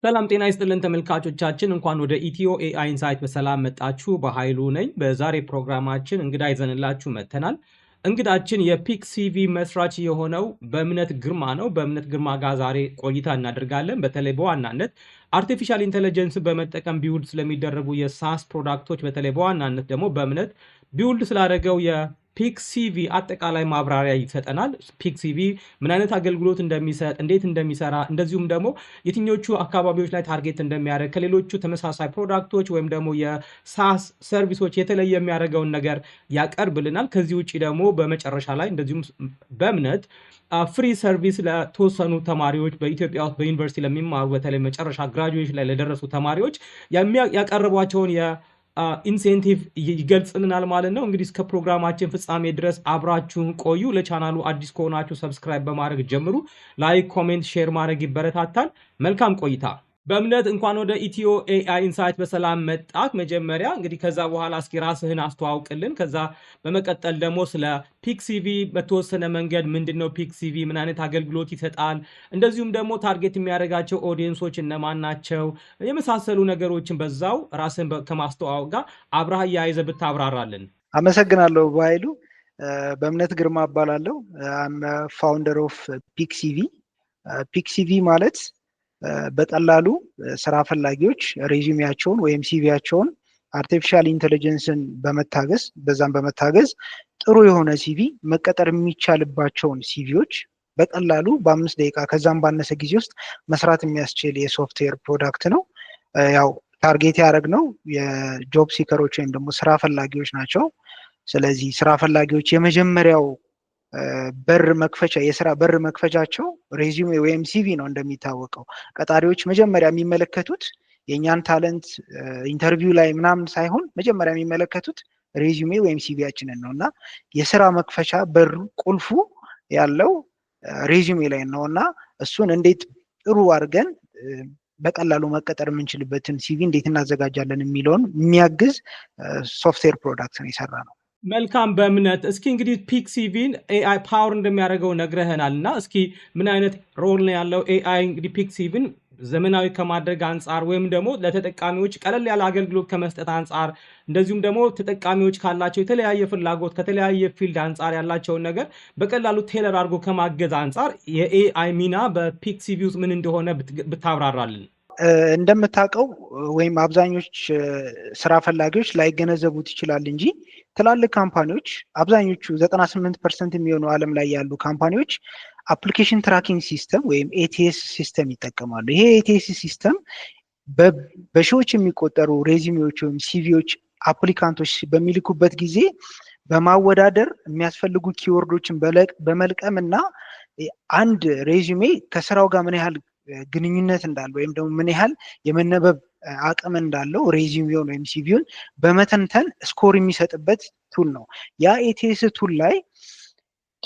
ሰላም ጤና ይስጥልን ተመልካቾቻችን እንኳን ወደ ኢትዮ ኤአይ ኢንሳይት በሰላም መጣችሁ። በኃይሉ ነኝ። በዛሬ ፕሮግራማችን እንግዳ ይዘንላችሁ መጥተናል። እንግዳችን የፒክ ሲቪ መስራች የሆነው በእምነት ግርማ ነው። በእምነት ግርማ ጋር ዛሬ ቆይታ እናደርጋለን። በተለይ በዋናነት አርቲፊሻል ኢንተለጀንስ በመጠቀም ቢውልድ ስለሚደረጉ የሳስ ፕሮዳክቶች በተለይ በዋናነት ደግሞ በእምነት ቢውልድ ስላደረገው ፒክ ሲቪ አጠቃላይ ማብራሪያ ይሰጠናል። ፒክ ሲቪ ምን አይነት አገልግሎት እንደሚሰጥ፣ እንዴት እንደሚሰራ፣ እንደዚሁም ደግሞ የትኞቹ አካባቢዎች ላይ ታርጌት እንደሚያደርግ ከሌሎቹ ተመሳሳይ ፕሮዳክቶች ወይም ደግሞ የሳስ ሰርቪሶች የተለየ የሚያደርገውን ነገር ያቀርብልናል። ከዚህ ውጭ ደግሞ በመጨረሻ ላይ እንደዚሁም በእምነት ፍሪ ሰርቪስ ለተወሰኑ ተማሪዎች በኢትዮጵያ ውስጥ በዩኒቨርሲቲ ለሚማሩ በተለይ መጨረሻ ግራጁዌሽን ላይ ለደረሱ ተማሪዎች ያቀረቧቸውን ኢንሴንቲቭ ይገልጽልናል ማለት ነው። እንግዲህ እስከ ፕሮግራማችን ፍጻሜ ድረስ አብራችሁን ቆዩ። ለቻናሉ አዲስ ከሆናችሁ ሰብስክራይብ በማድረግ ጀምሩ። ላይክ፣ ኮሜንት፣ ሼር ማድረግ ይበረታታል። መልካም ቆይታ። በእምነት እንኳን ወደ ኢትዮ ኤአይ ኢንሳይት በሰላም መጣክ። መጀመሪያ እንግዲህ ከዛ በኋላ እስኪ ራስህን አስተዋውቅልን። ከዛ በመቀጠል ደግሞ ስለ ፒክ ሲቪ በተወሰነ መንገድ ምንድነው ፒክ ሲቪ፣ ምን አይነት አገልግሎት ይሰጣል፣ እንደዚሁም ደግሞ ታርጌት የሚያደርጋቸው ኦዲየንሶች እነማን ናቸው፣ የመሳሰሉ ነገሮችን በዛው ራስህን ከማስተዋወቅ ጋር አብረህ አያይዘህ ብታብራራልን። አመሰግናለሁ በኃይሉ። በእምነት ግርማ እባላለሁ። ፋውንደር ኦፍ ፒክ ሲቪ። ፒክ ሲቪ ማለት በቀላሉ ስራ ፈላጊዎች ሬዚዩሜያቸውን ወይም ሲቪያቸውን አርቲፊሻል ኢንተለጀንስን በመታገዝ ጥሩ የሆነ ሲቪ መቀጠር የሚቻልባቸውን ሲቪዎች በቀላሉ በ5 ደቂቃ ከዛም ባነሰ ጊዜ ውስጥ መስራት የሚያስችል የሶፍትዌር ፕሮዳክት ነው። ያው ታርጌት ያደረግነው የጆብ ሲከሮች ወይም ደግሞ ስራ ፈላጊዎች ናቸው። ስለዚህ ስራ ፈላጊዎች የመጀመሪያው የስራ በር መክፈቻቸው ሬዚዩሜ ወይም ሲቪ ነው። እንደሚታወቀው ቀጣሪዎች መጀመሪያ የሚመለከቱት የእኛን ታለንት ኢንተርቪው ላይ ምናምን ሳይሆን መጀመሪያ የሚመለከቱት ሬዚዩሜ ወይም ሲቪያችንን ነው እና የስራ መክፈቻ በሩ ቁልፉ ያለው ሬዚዩሜ ላይ ነው እና እሱን እንዴት ጥሩ አድርገን በቀላሉ መቀጠር የምንችልበትን ሲቪ እንዴት እናዘጋጃለን የሚለውን የሚያግዝ ሶፍትዌር ፕሮዳክት ነው የሰራ ነው። መልካም። በእምነት እስኪ እንግዲህ ፒክ ሲቪን ኤአይ ፓወር እንደሚያደርገው ነግረህናል እና እስኪ ምን አይነት ሮል ነው ያለው ኤአይ እንግዲህ ፒክ ሲቪን ዘመናዊ ከማድረግ አንጻር ወይም ደግሞ ለተጠቃሚዎች ቀለል ያለ አገልግሎት ከመስጠት አንጻር እንደዚሁም ደግሞ ተጠቃሚዎች ካላቸው የተለያየ ፍላጎት ከተለያየ ፊልድ አንጻር ያላቸውን ነገር በቀላሉ ቴለር አድርጎ ከማገዝ አንጻር የኤአይ ሚና በፒክ ሲቪ ውስጥ ምን እንደሆነ ብታብራራልን። እንደምታውቀው ወይም አብዛኞች ስራ ፈላጊዎች ላይገነዘቡት ይችላል እንጂ ትላልቅ ካምፓኒዎች አብዛኞቹ 98% የሚሆኑ ዓለም ላይ ያሉ ካምፓኒዎች አፕሊኬሽን ትራኪንግ ሲስተም ወይም ኤቲኤስ ሲስተም ይጠቀማሉ። ይሄ ኤቲኤስ ሲስተም በሺዎች የሚቆጠሩ ሬዚሜዎች ወይም ሲቪዎች አፕሊካንቶች በሚልኩበት ጊዜ በማወዳደር የሚያስፈልጉ ኪወርዶችን በመልቀም እና አንድ ሬዚሜ ከስራው ጋር ምን ያህል ግንኙነት እንዳለው ወይም ደግሞ ምን ያህል የመነበብ አቅም እንዳለው ሬዚዩሜውን ወይም ሲቪውን በመተንተን ስኮር የሚሰጥበት ቱል ነው። ያ ኤቲኤስ ቱል ላይ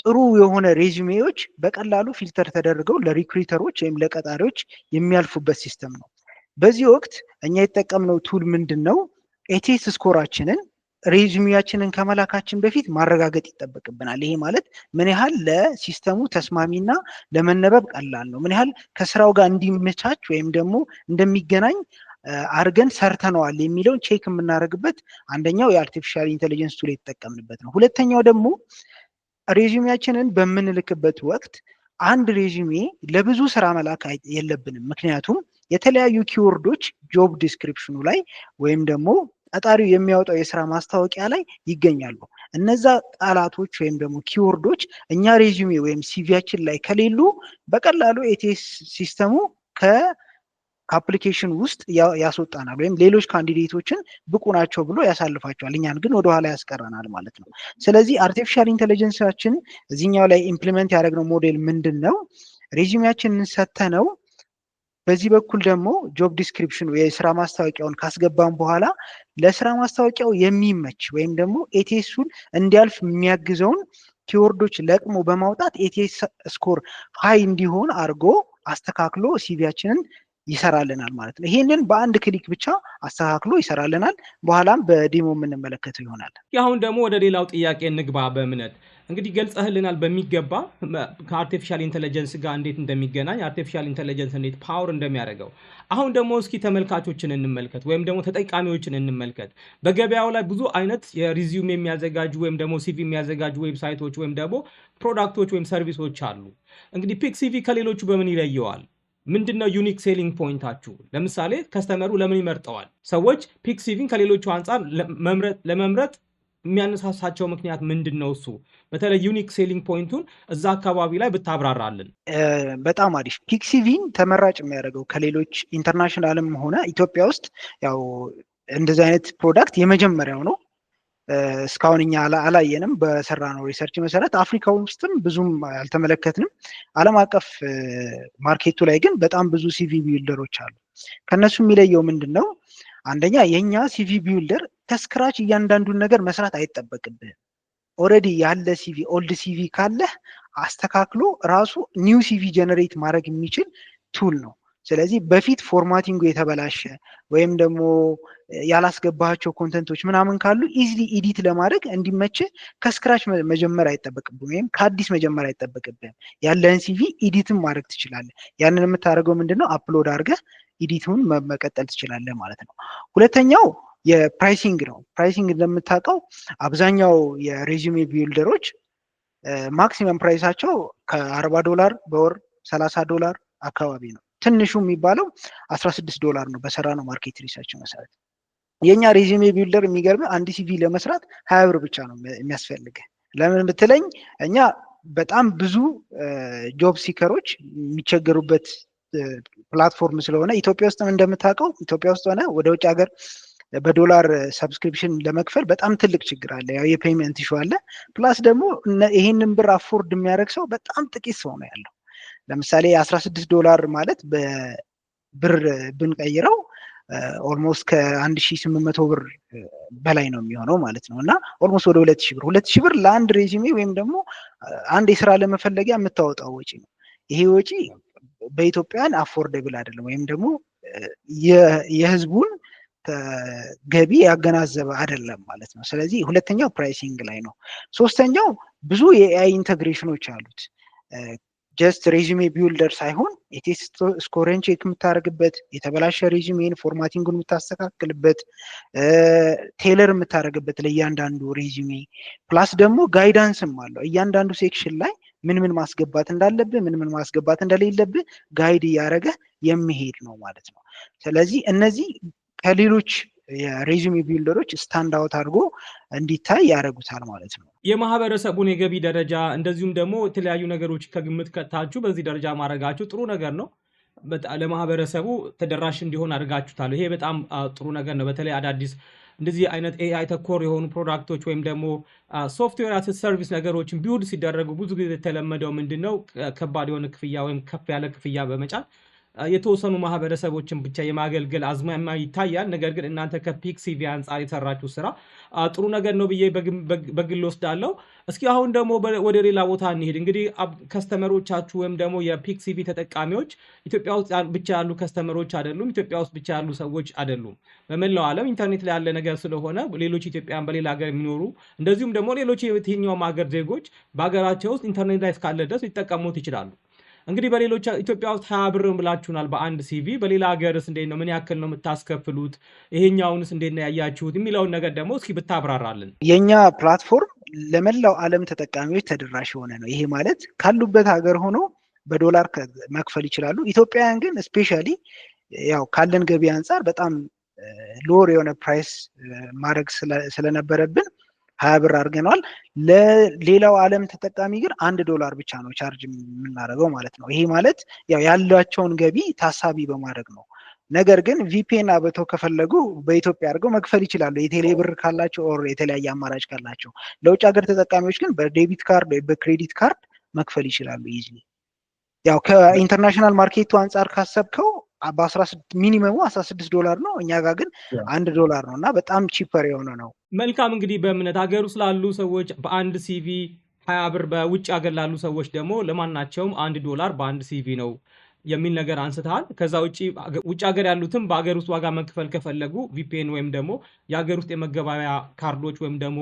ጥሩ የሆነ ሬዚዩሜዎች በቀላሉ ፊልተር ተደርገው ለሪክሩተሮች ወይም ለቀጣሪዎች የሚያልፉበት ሲስተም ነው። በዚህ ወቅት እኛ የተጠቀምነው ቱል ምንድን ነው? ኤቲኤስ ስኮራችንን ሬዚዩሜያችንን ከመላካችን በፊት ማረጋገጥ ይጠበቅብናል። ይሄ ማለት ምን ያህል ለሲስተሙ ተስማሚና ለመነበብ ቀላል ነው፣ ምን ያህል ከስራው ጋር እንዲመቻች ወይም ደግሞ እንደሚገናኝ አርገን ሰርተነዋል የሚለውን ቼክ የምናደርግበት አንደኛው የአርቲፊሻል ኢንተለጀንስ ቱል የተጠቀምንበት ነው። ሁለተኛው ደግሞ ሬዚዩሜያችንን በምንልክበት ወቅት አንድ ሬዚዩሜ ለብዙ ስራ መላክ የለብንም። ምክንያቱም የተለያዩ ኪወርዶች ጆብ ዲስክሪፕሽኑ ላይ ወይም ደግሞ ቀጣሪው የሚያወጣው የስራ ማስታወቂያ ላይ ይገኛሉ። እነዛ ቃላቶች ወይም ደግሞ ኪወርዶች እኛ ሬዚዩሜ ወይም ሲቪያችን ላይ ከሌሉ በቀላሉ ኤቲኤስ ሲስተሙ ከአፕሊኬሽን ውስጥ ያስወጣናል ወይም ሌሎች ካንዲዴቶችን ብቁ ናቸው ብሎ ያሳልፋቸዋል። እኛን ግን ወደኋላ ያስቀረናል ማለት ነው። ስለዚህ አርቲፊሻል ኢንተለጀንሳችን እዚህኛው ላይ ኢምፕሊመንት ያደረግነው ሞዴል ምንድን ነው? ሬዚዩሜያችንን ሰተነው በዚህ በኩል ደግሞ ጆብ ዲስክሪፕሽን የስራ ማስታወቂያውን ካስገባን በኋላ ለስራ ማስታወቂያው የሚመች ወይም ደግሞ ኤቲኤሱን እንዲያልፍ የሚያግዘውን ኪወርዶች ለቅሞ በማውጣት ኤቲኤስ ስኮር ሃይ እንዲሆን አድርጎ አስተካክሎ ሲቪያችንን ይሰራልናል ማለት ነው። ይሄንን በአንድ ክሊክ ብቻ አስተካክሎ ይሰራልናል። በኋላም በዴሞ የምንመለከተው ይሆናል። አሁን ደግሞ ወደ ሌላው ጥያቄ እንግባ። በእምነት እንግዲህ ገልጸህልናል በሚገባ ከአርቲፊሻል ኢንተለጀንስ ጋር እንዴት እንደሚገናኝ አርቲፊሻል ኢንተለጀንስ እንዴት ፓወር እንደሚያደርገው። አሁን ደግሞ እስኪ ተመልካቾችን እንመልከት ወይም ደግሞ ተጠቃሚዎችን እንመልከት። በገበያው ላይ ብዙ አይነት የሪዚዩም የሚያዘጋጁ ወይም ደግሞ ሲቪ የሚያዘጋጁ ዌብሳይቶች ወይም ደግሞ ፕሮዳክቶች ወይም ሰርቪሶች አሉ። እንግዲህ ፒክ ሲቪ ከሌሎቹ በምን ይለየዋል? ምንድነው ዩኒክ ሴሊንግ ፖይንታችሁ? ለምሳሌ ከስተመሩ ለምን ይመርጠዋል? ሰዎች ፒክ ሲቪን ከሌሎቹ አንጻር ለመምረጥ የሚያነሳሳቸው ምክንያት ምንድነው? እሱ በተለይ ዩኒክ ሴሊንግ ፖይንቱን እዛ አካባቢ ላይ ብታብራራልን። በጣም አሪፍ። ፒክ ሲቪን ተመራጭ የሚያደርገው ከሌሎች ኢንተርናሽናልም ሆነ ኢትዮጵያ ውስጥ ያው እንደዚህ አይነት ፕሮዳክት የመጀመሪያው ነው። እስካሁን እኛ አላየንም። በሰራ ነው ሪሰርች መሰረት አፍሪካ ውስጥም ብዙም አልተመለከትንም። ዓለም አቀፍ ማርኬቱ ላይ ግን በጣም ብዙ ሲቪ ቢልደሮች አሉ። ከነሱ የሚለየው ምንድን ነው? አንደኛ የኛ ሲቪ ቢልደር ከስክራች እያንዳንዱን ነገር መስራት አይጠበቅብህም። ኦልሬዲ ያለ ሲቪ ኦልድ ሲቪ ካለህ አስተካክሎ ራሱ ኒው ሲቪ ጀነሬት ማድረግ የሚችል ቱል ነው። ስለዚህ በፊት ፎርማቲንጉ የተበላሸ ወይም ደግሞ ያላስገባቸው ኮንተንቶች ምናምን ካሉ ኢዚሊ ኤዲት ለማድረግ እንዲመች ከስክራች መጀመር አይጠበቅብህም፣ ወይም ከአዲስ መጀመር አይጠበቅብህም። ያለህን ሲቪ ኤዲትን ማድረግ ትችላለህ። ያንን የምታደርገው ምንድነው? አፕሎድ አድርገህ ኤዲቱን መቀጠል ትችላለህ ማለት ነው። ሁለተኛው የፕራይሲንግ ነው። ፕራይሲንግ እንደምታውቀው አብዛኛው የሬዚሜ ቢልደሮች ማክሲመም ፕራይሳቸው ከ$40 በወር $30 አካባቢ ነው። ትንሹ የሚባለው $16 ነው በሰራ ነው ማርኬት ሪሰርች መሰረት። የኛ ሬዚሜ ቢልደር የሚገርም አንድ ሲቪ ለመስራት $20 ብቻ ነው የሚያስፈልግ። ለምን ብትለኝ እኛ በጣም ብዙ ጆብ ሲከሮች የሚቸገሩበት ፕላትፎርም ስለሆነ ኢትዮጵያ ውስጥም እንደምታውቀው ኢትዮጵያ ውስጥ ሆነ ወደ ውጭ ሀገር በዶላር ሰብስክሪፕሽን ለመክፈል በጣም ትልቅ ችግር አለ። ያው የፔይመንት ኢሹ አለ። ፕላስ ደግሞ ይሄንን ብር አፎርድ የሚያደርግ ሰው በጣም ጥቂት ሰው ነው ያለው። ለምሳሌ $16 ማለት በብር ብንቀይረው ኦልሞስት ከ1800 ብር በላይ ነው የሚሆነው ማለት ነው። እና ኦልሞስት ወደ 2000 ብር ለአንድ ሬዚሜ ወይም ደግሞ አንድ የስራ ለመፈለጊያ የምታወጣው ወጪ ነው። ይሄ ወጪ በኢትዮጵያን አፎርደብል አይደለም፣ ወይም ደግሞ የህዝቡን ገቢ ያገናዘበ አይደለም ማለት ነው። ስለዚህ ሁለተኛው ፕራይሲንግ ላይ ነው። ሶስተኛው ብዙ የኤአይ ኢንተግሬሽኖች አሉት። ጀስት ሬዚሜ ቢልደር ሳይሆን የቴስት ስኮርን ቼክ የምታደርግበት፣ የተበላሸ ሬዚሜን ፎርማቲንጉን የምታስተካክልበት፣ ቴለር የምታደርግበት ለእያንዳንዱ ሬዚሜ። ፕላስ ደግሞ ጋይዳንስም አለው። እያንዳንዱ ሴክሽን ላይ ምን ምን ማስገባት እንዳለብህ፣ ምን ምን ማስገባት እንደሌለብህ ጋይድ እያደረገ የሚሄድ ነው ማለት ነው። ስለዚህ እነዚህ ከሌሎች የሬዚሜ ቢልደሮች ስታንድ አውት አድርጎ እንዲታይ ያደርጉታል ማለት ነው። የማህበረሰቡን የገቢ ደረጃ እንደዚሁም ደግሞ የተለያዩ ነገሮች ከግምት ከታችሁ በዚህ ደረጃ ማድረጋችሁ ጥሩ ነገር ነው። ለማህበረሰቡ ተደራሽ እንዲሆን አድርጋችሁታል። ይሄ በጣም ጥሩ ነገር ነው። በተለይ አዳዲስ እንደዚህ አይነት ኤአይ ተኮር የሆኑ ፕሮዳክቶች ወይም ደግሞ ሶፍትዌር አስ ሰርቪስ ነገሮችን ቢውልድ ሲደረጉ ብዙ ጊዜ የተለመደው ምንድነው? ከባድ የሆነ ክፍያ ወይም ከፍ ያለ ክፍያ በመጫን የተወሰኑ ማህበረሰቦችን ብቻ የማገልገል አዝማሚያ ይታያል። ነገር ግን እናንተ ከፒክ ሲቪ አንጻር የሰራችሁ ስራ ጥሩ ነገር ነው ብዬ በግል ወስዳለሁ። እስኪ አሁን ደግሞ ወደ ሌላ ቦታ እንሄድ። እንግዲህ ከስተመሮቻችሁ ወይም ደግሞ የፒክ ሲቪ ተጠቃሚዎች ኢትዮጵያ ውስጥ ብቻ ያሉ ከስተመሮች አይደሉም፣ ኢትዮጵያ ውስጥ ብቻ ያሉ ሰዎች አይደሉም። በመላው ዓለም ኢንተርኔት ላይ ያለ ነገር ስለሆነ ሌሎች ኢትዮጵያን በሌላ ሀገር የሚኖሩ እንደዚሁም ደግሞ ሌሎች የትኛውም ሀገር ዜጎች በሀገራቸው ውስጥ ኢንተርኔት ላይ እስካለ ድረስ ሊጠቀሙት ይችላሉ። እንግዲህ በሌሎች ኢትዮጵያ ውስጥ 20 ብር ብላችሁናል በአንድ ሲቪ። በሌላ ሀገርስ እንዴት ነው? ምን ያክል ነው የምታስከፍሉት? ይሄኛውንስ እንዴት ነው ያያችሁት የሚለውን ነገር ደግሞ እስኪ ብታብራራልን። የኛ ፕላትፎርም ለመላው ዓለም ተጠቃሚዎች ተደራሽ የሆነ ነው። ይሄ ማለት ካሉበት ሀገር ሆኖ በዶላር መክፈል ይችላሉ። ኢትዮጵያውያን ግን ስፔሻሊ ያው ካለን ገቢ አንጻር በጣም ሎር የሆነ ፕራይስ ማድረግ ስለነበረብን 20 ብር አድርገነዋል። ለሌላው ዓለም ተጠቃሚ ግን $1 ብቻ ነው ቻርጅ የምናደርገው ማለት ነው። ይሄ ማለት ያው ያላቸውን ገቢ ታሳቢ በማድረግ ነው። ነገር ግን ቪፒኤን አብተው ከፈለጉ በኢትዮጵያ አድርገው መክፈል ይችላሉ፣ የቴሌ ብር ካላቸው ኦር የተለያየ አማራጭ ካላቸው። ለውጭ ሀገር ተጠቃሚዎች ግን በዴቢት ካርድ ወይ በክሬዲት ካርድ መክፈል ይችላሉ ኢዚሊ። ያው ከኢንተርናሽናል ማርኬቱ አንጻር ካሰብከው ሚኒመሙ $16 ነው። እኛ ጋር ግን $1 ነው እና በጣም ቺፐር የሆነ ነው። መልካም። እንግዲህ በእምነት ሀገር ውስጥ ላሉ ሰዎች በአንድ ሲቪ 20 ብር፣ በውጭ ሀገር ላሉ ሰዎች ደግሞ ለማናቸውም $1 በአንድ ሲቪ ነው የሚል ነገር አንስተሃል። ከዛ ውጭ ሀገር ያሉትም በሀገር ውስጥ ዋጋ መክፈል ከፈለጉ ቪፒኤን ወይም ደግሞ የሀገር ውስጥ የመገበያያ ካርዶች ወይም ደግሞ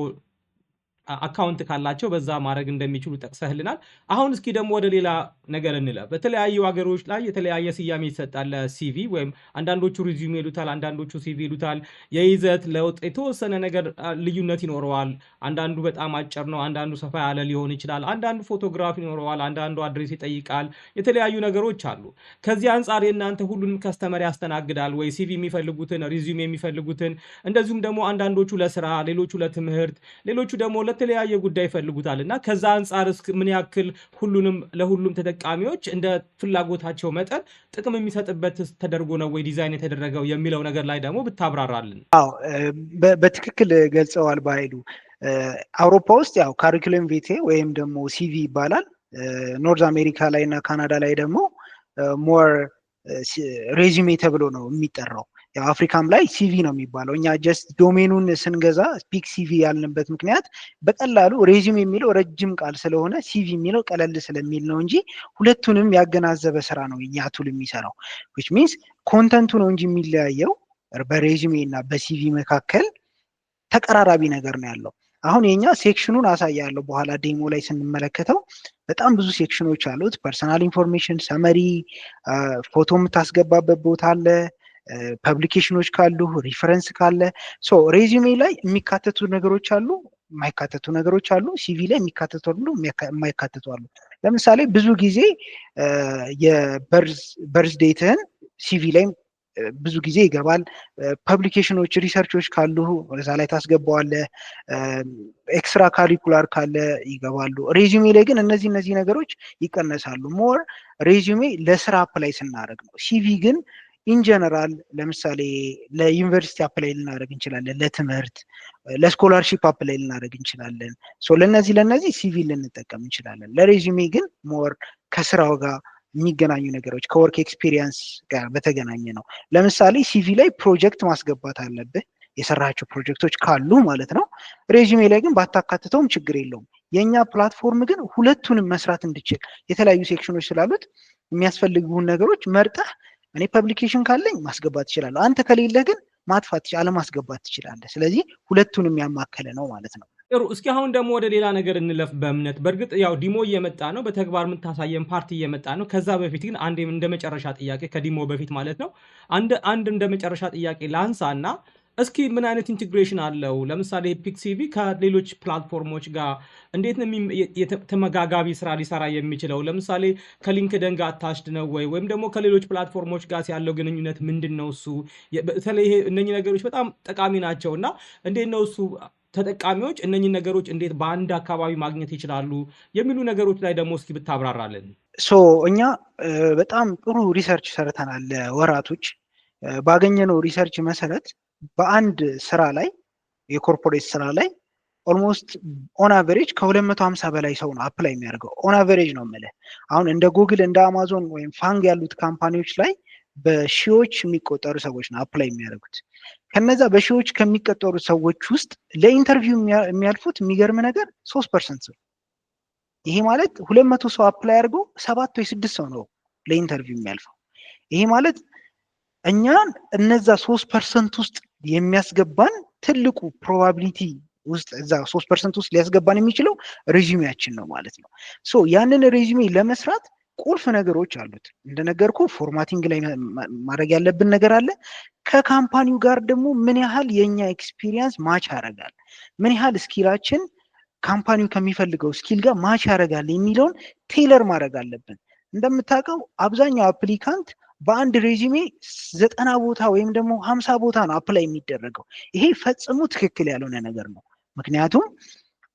አካውንት ካላቸው በዛ ማድረግ እንደሚችሉ ጠቅሰህልናል። አሁን እስኪ ደግሞ ወደ ሌላ ነገር እንለፍ። በተለያዩ ሀገሮች ላይ የተለያየ ስያሜ ይሰጣል ለሲቪ፣ ወይም አንዳንዶቹ ሪዚዩም ይሉታል፣ አንዳንዶቹ ሲቪ ይሉታል። የይዘት ለውጥ የተወሰነ ነገር ልዩነት ይኖረዋል። አንዳንዱ በጣም አጭር ነው፣ አንዳንዱ ሰፋ ያለ ሊሆን ይችላል፣ አንዳንዱ ፎቶግራፍ ይኖረዋል፣ አንዳንዱ አድሬስ ይጠይቃል። የተለያዩ ነገሮች አሉ። ከዚህ አንጻር የእናንተ ሁሉንም ከስተመር ያስተናግዳል ወይ? ሲቪ የሚፈልጉትን ሪዚዩም የሚፈልጉትን፣ እንደዚሁም ደግሞ አንዳንዶቹ ለስራ፣ ሌሎቹ ለትምህርት፣ ሌሎቹ ደግሞ ለተለያየ ጉዳይ ይፈልጉታል እና ከዛ አንጻር ምን ያክል ለሁሉም ተጠቃሚዎች እንደ ፍላጎታቸው መጠን ጥቅም የሚሰጥበት ተደርጎ ነው ወይ ዲዛይን የተደረገው የሚለው ነገር ላይ ደግሞ ብታብራራልን። አዎ በትክክል ገልጸዋል በኃይሉ። አውሮፓ ውስጥ ያው ካሪኩለም ቪቴ ወይም ደግሞ ሲቪ ይባላል። ኖርዝ አሜሪካ ላይ እና ካናዳ ላይ ደግሞ ሞር ሬዚሜ ተብሎ ነው የሚጠራው። ያው አፍሪካም ላይ ሲቪ ነው የሚባለው። እኛ ጀስት ዶሜኑን ስንገዛ ፒክ ሲቪ ያልንበት ምክንያት በቀላሉ ሬዚሜ የሚለው ረጅም ቃል ስለሆነ ሲቪ የሚለው ቀለል ስለሚል ነው እንጂ ሁለቱንም ያገናዘበ ስራ ነው የኛ ቱል የሚሰራው። which means ኮንተንቱ ነው እንጂ የሚለያየው በሬዚሜ እና በሲቪ መካከል ተቀራራቢ ነገር ነው ያለው። አሁን የኛ ሴክሽኑን አሳያለሁ በኋላ ዴሞ ላይ ስንመለከተው በጣም ብዙ ሴክሽኖች አሉት። ፐርሰናል ኢንፎርሜሽን፣ ሰመሪ፣ ፎቶ የምታስገባበት ቦታ አለ፣ ፐብሊኬሽኖች ካሉ፣ ሪፈረንስ ካለ። ሶ ሬዚሜ ላይ የሚካተቱ ነገሮች አሉ፣ የማይካተቱ ነገሮች አሉ። ሲቪ ላይ የሚካተቱ አሉ፣ የማይካተቱ አሉ። ለምሳሌ ብዙ ጊዜ የበርዝ ዴትህን ሲቪ ላይ ብዙ ጊዜ ይገባል። ፐብሊኬሽኖች፣ ሪሰርቾች ካሉ እዛ ላይ ታስገባዋለህ። ኤክስትራ ካሪኩላር ካለ ይገባሉ። ሬዚሜ ላይ ግን እነዚህ ነገሮች ይቀነሳሉ። ሞር ሬዚሜ ለስራ አፕላይ ስናደርግ ነው። ሲቪ ግን ኢንጀነራል ለምሳሌ ለዩኒቨርሲቲ አፕላይ ልናደርግ እንችላለን፣ ለትምህርት፣ ለስኮላርሺፕ አፕላይ ልናደርግ እንችላለን። ለነዚህ ሲቪ ልንጠቀም እንችላለን። ለሬዚሜ ግን ሞር ከስራው ጋር የሚገናኙ ነገሮች ከወርክ ኤክስፒሪየንስ ጋር በተገናኘ ነው። ለምሳሌ ሲቪ ላይ ፕሮጀክት ማስገባት አለብህ፣ የሰራቸው ፕሮጀክቶች ካሉ ማለት ነው። ሬዚሜ ላይ ግን ባታካትተውም ችግር የለውም። የእኛ ፕላትፎርም ግን ሁለቱንም መስራት እንድችል የተለያዩ ሴክሽኖች ስላሉት የሚያስፈልጉን ነገሮች መርጠህ እኔ ፐብሊኬሽን ካለኝ ማስገባት ትችላለህ፣ አንተ ከሌለ ግን ማጥፋት አለማስገባት ትችላለህ። ስለዚህ ሁለቱንም ያማከለ ነው ማለት ነው። ጥሩ። እስኪ አሁን ደግሞ ወደ ሌላ ነገር እንለፍ። በእምነት በእርግጥ ያው ዲሞ እየመጣ ነው፣ በተግባር የምታሳየን ፓርቲ እየመጣ ነው። ከዛ በፊት ግን አንድ እንደ መጨረሻ ጥያቄ ከዲሞ በፊት ማለት ነው አንድ እንደ መጨረሻ ጥያቄ ላንሳ እና እስኪ ምን አይነት ኢንቴግሬሽን አለው? ለምሳሌ ፒክ ሲቪ ከሌሎች ፕላትፎርሞች ጋር እንዴት ነው ተመጋጋቢ ስራ ሊሰራ የሚችለው? ለምሳሌ ከሊንክደን ጋር አታችድ ነው ወይ? ወይም ደግሞ ከሌሎች ፕላትፎርሞች ጋር ያለው ግንኙነት ምንድን ነው? እሱ በተለይ እነኚህ ነገሮች በጣም ጠቃሚ ናቸው እና እንዴት ነው እሱ ተጠቃሚዎች እነኚህ ነገሮች እንዴት በአንድ አካባቢ ማግኘት ይችላሉ የሚሉ ነገሮች ላይ ደግሞ እስኪ ብታብራራለን። እኛ በጣም ጥሩ ሪሰርች ሰርተናል። ወራቶች ባገኘነው ሪሰርች መሰረት በአንድ ስራ ላይ የኮርፖሬት ስራ ላይ ኦልሞስት ኦን አቨሬጅ ከ250 በላይ ሰው ነው አፕላይ የሚያደርገው። ኦን አቨሬጅ ነው የምልህ። አሁን እንደ ጉግል እንደ አማዞን ወይም ፋንግ ያሉት ካምፓኒዎች ላይ በሺዎች የሚቆጠሩ ሰዎች ነው አፕላይ የሚያደርጉት። ከነዛ በሺዎች ከሚቆጠሩ ሰዎች ውስጥ ለኢንተርቪው የሚያልፉት የሚገርም ነገር 3% ነው። ይሄ ማለት 200 ሰው አፕላይ አድርጎ 7 ወይ 6 ሰው ነው ለኢንተርቪው የሚያልፈው። ይሄ ማለት እኛን እነዛ 3% ውስጥ የሚያስገባን ትልቁ ፕሮባቢሊቲ ውስጥ እዛ 3% ውስጥ ሊያስገባን የሚችለው ሬዚሜያችን ነው ማለት ነው። ያንን ሬዚሜ ለመስራት ቁልፍ ነገሮች አሉት። እንደነገርኩ ፎርማቲንግ ላይ ማድረግ ያለብን ነገር አለ። ከካምፓኒው ጋር ደግሞ ምን ያህል የኛ ኤክስፒሪየንስ ማች ያደርጋል፣ ምን ያህል ስኪላችን ካምፓኒው ከሚፈልገው ስኪል ጋር ማች ያደርጋል የሚለውን ቴይለር ማድረግ አለብን። እንደምታውቀው አብዛኛው አፕሊካንት በአንድ ሬዚሜ 90 ቦታ ወይም ደግሞ 50 ቦታ ነው አፕላይ የሚደረገው። ይሄ ፈጽሞ ትክክል ያልሆነ ነገር ነው። ምክንያቱም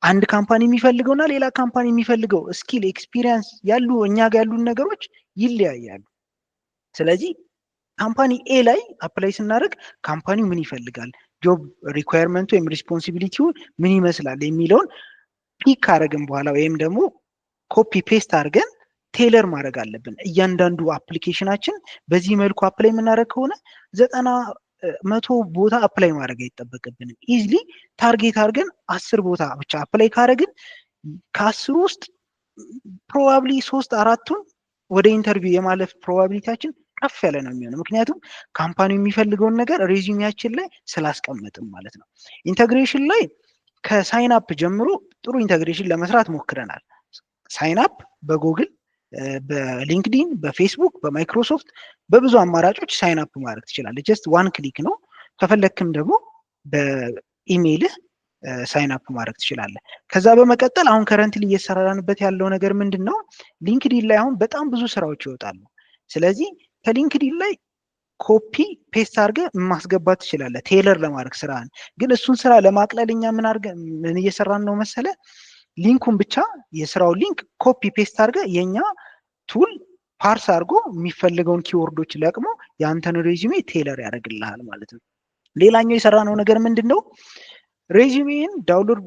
አንድ ካምፓኒ የሚፈልገውና ሌላ ካምፓኒ የሚፈልገው ስኪል ኤክስፒሪየንስ ያሉ እኛ ጋር ያሉ ነገሮች ይለያያሉ። ስለዚህ ካምፓኒ ኤ ላይ አፕላይ ስናደርግ ካምፓኒው ምን ይፈልጋል፣ ጆብ ሪኳየርመንቱ ወይም ሪስፖንሲቢሊቲው ምን ይመስላል የሚለውን ፒክ ካደረግን በኋላ ወይም ደግሞ ኮፒ ፔስት አድርገን ቴይለር ማድረግ አለብን። እያንዳንዱ አፕሊኬሽናችን በዚህ መልኩ አፕላይ የምናደርግ ከሆነ 90-100 ቦታ አፕላይ ማድረግ አይጠበቅብንም። ኢዝሊ ታርጌት አድርገን 10 ቦታ ብቻ አፕላይ ካደረግን ከ10 ውስጥ ፕሮባብሊ 3-4ቱን ወደ ኢንተርቪው የማለፍ ፕሮባቢሊቲያችን ከፍ ያለ ነው የሚሆነው። ምክንያቱም ካምፓኒው የሚፈልገውን ነገር ሬዚሜያችን ላይ ስላስቀመጥም ማለት ነው። ኢንተግሬሽን ላይ ከሳይን አፕ ጀምሮ ጥሩ ኢንተግሬሽን ለመስራት ሞክረናል። ሳይን አፕ በጉግል፣ በሊንክዲን፣ በፌስቡክ፣ በማይክሮሶፍት በብዙ አማራጮች ሳይን አፕ ማድረግ ትችላለህ። ጀስት ዋን ክሊክ ነው። ከፈለክም ደግሞ በኢሜይልህ ሳይን አፕ ማድረግ ትችላለህ። ከዛ በመቀጠል አሁን ከረንትሊ እየሰራንበት ያለው ነገር ምንድን ነው? ሊንክዲን ላይ አሁን በጣም ብዙ ስራዎች ይወጣሉ። ስለዚህ ከሊንክዲን ላይ ኮፒ ፔስት አድርገህ ማስገባት ትችላለህ፣ ቴለር ለማድረግ ስራህን። ግን እሱን ስራ ለማቅለል እኛ ምን እየሰራን ነው መሰለ? ሊንኩን ብቻ የስራውን ሊንክ ኮፒ ፔስት አድርገህ የኛ ቱል ፓርስ አድርጎ የሚፈልገውን ኪወርዶች ለቅሞ የአንተን ሬዚሜ ቴለር ያደርግልሃል ማለት ነው። ሌላኛው የሰራነው ነገር ምንድን ነው? ሬዚሜን ዳውንሎድ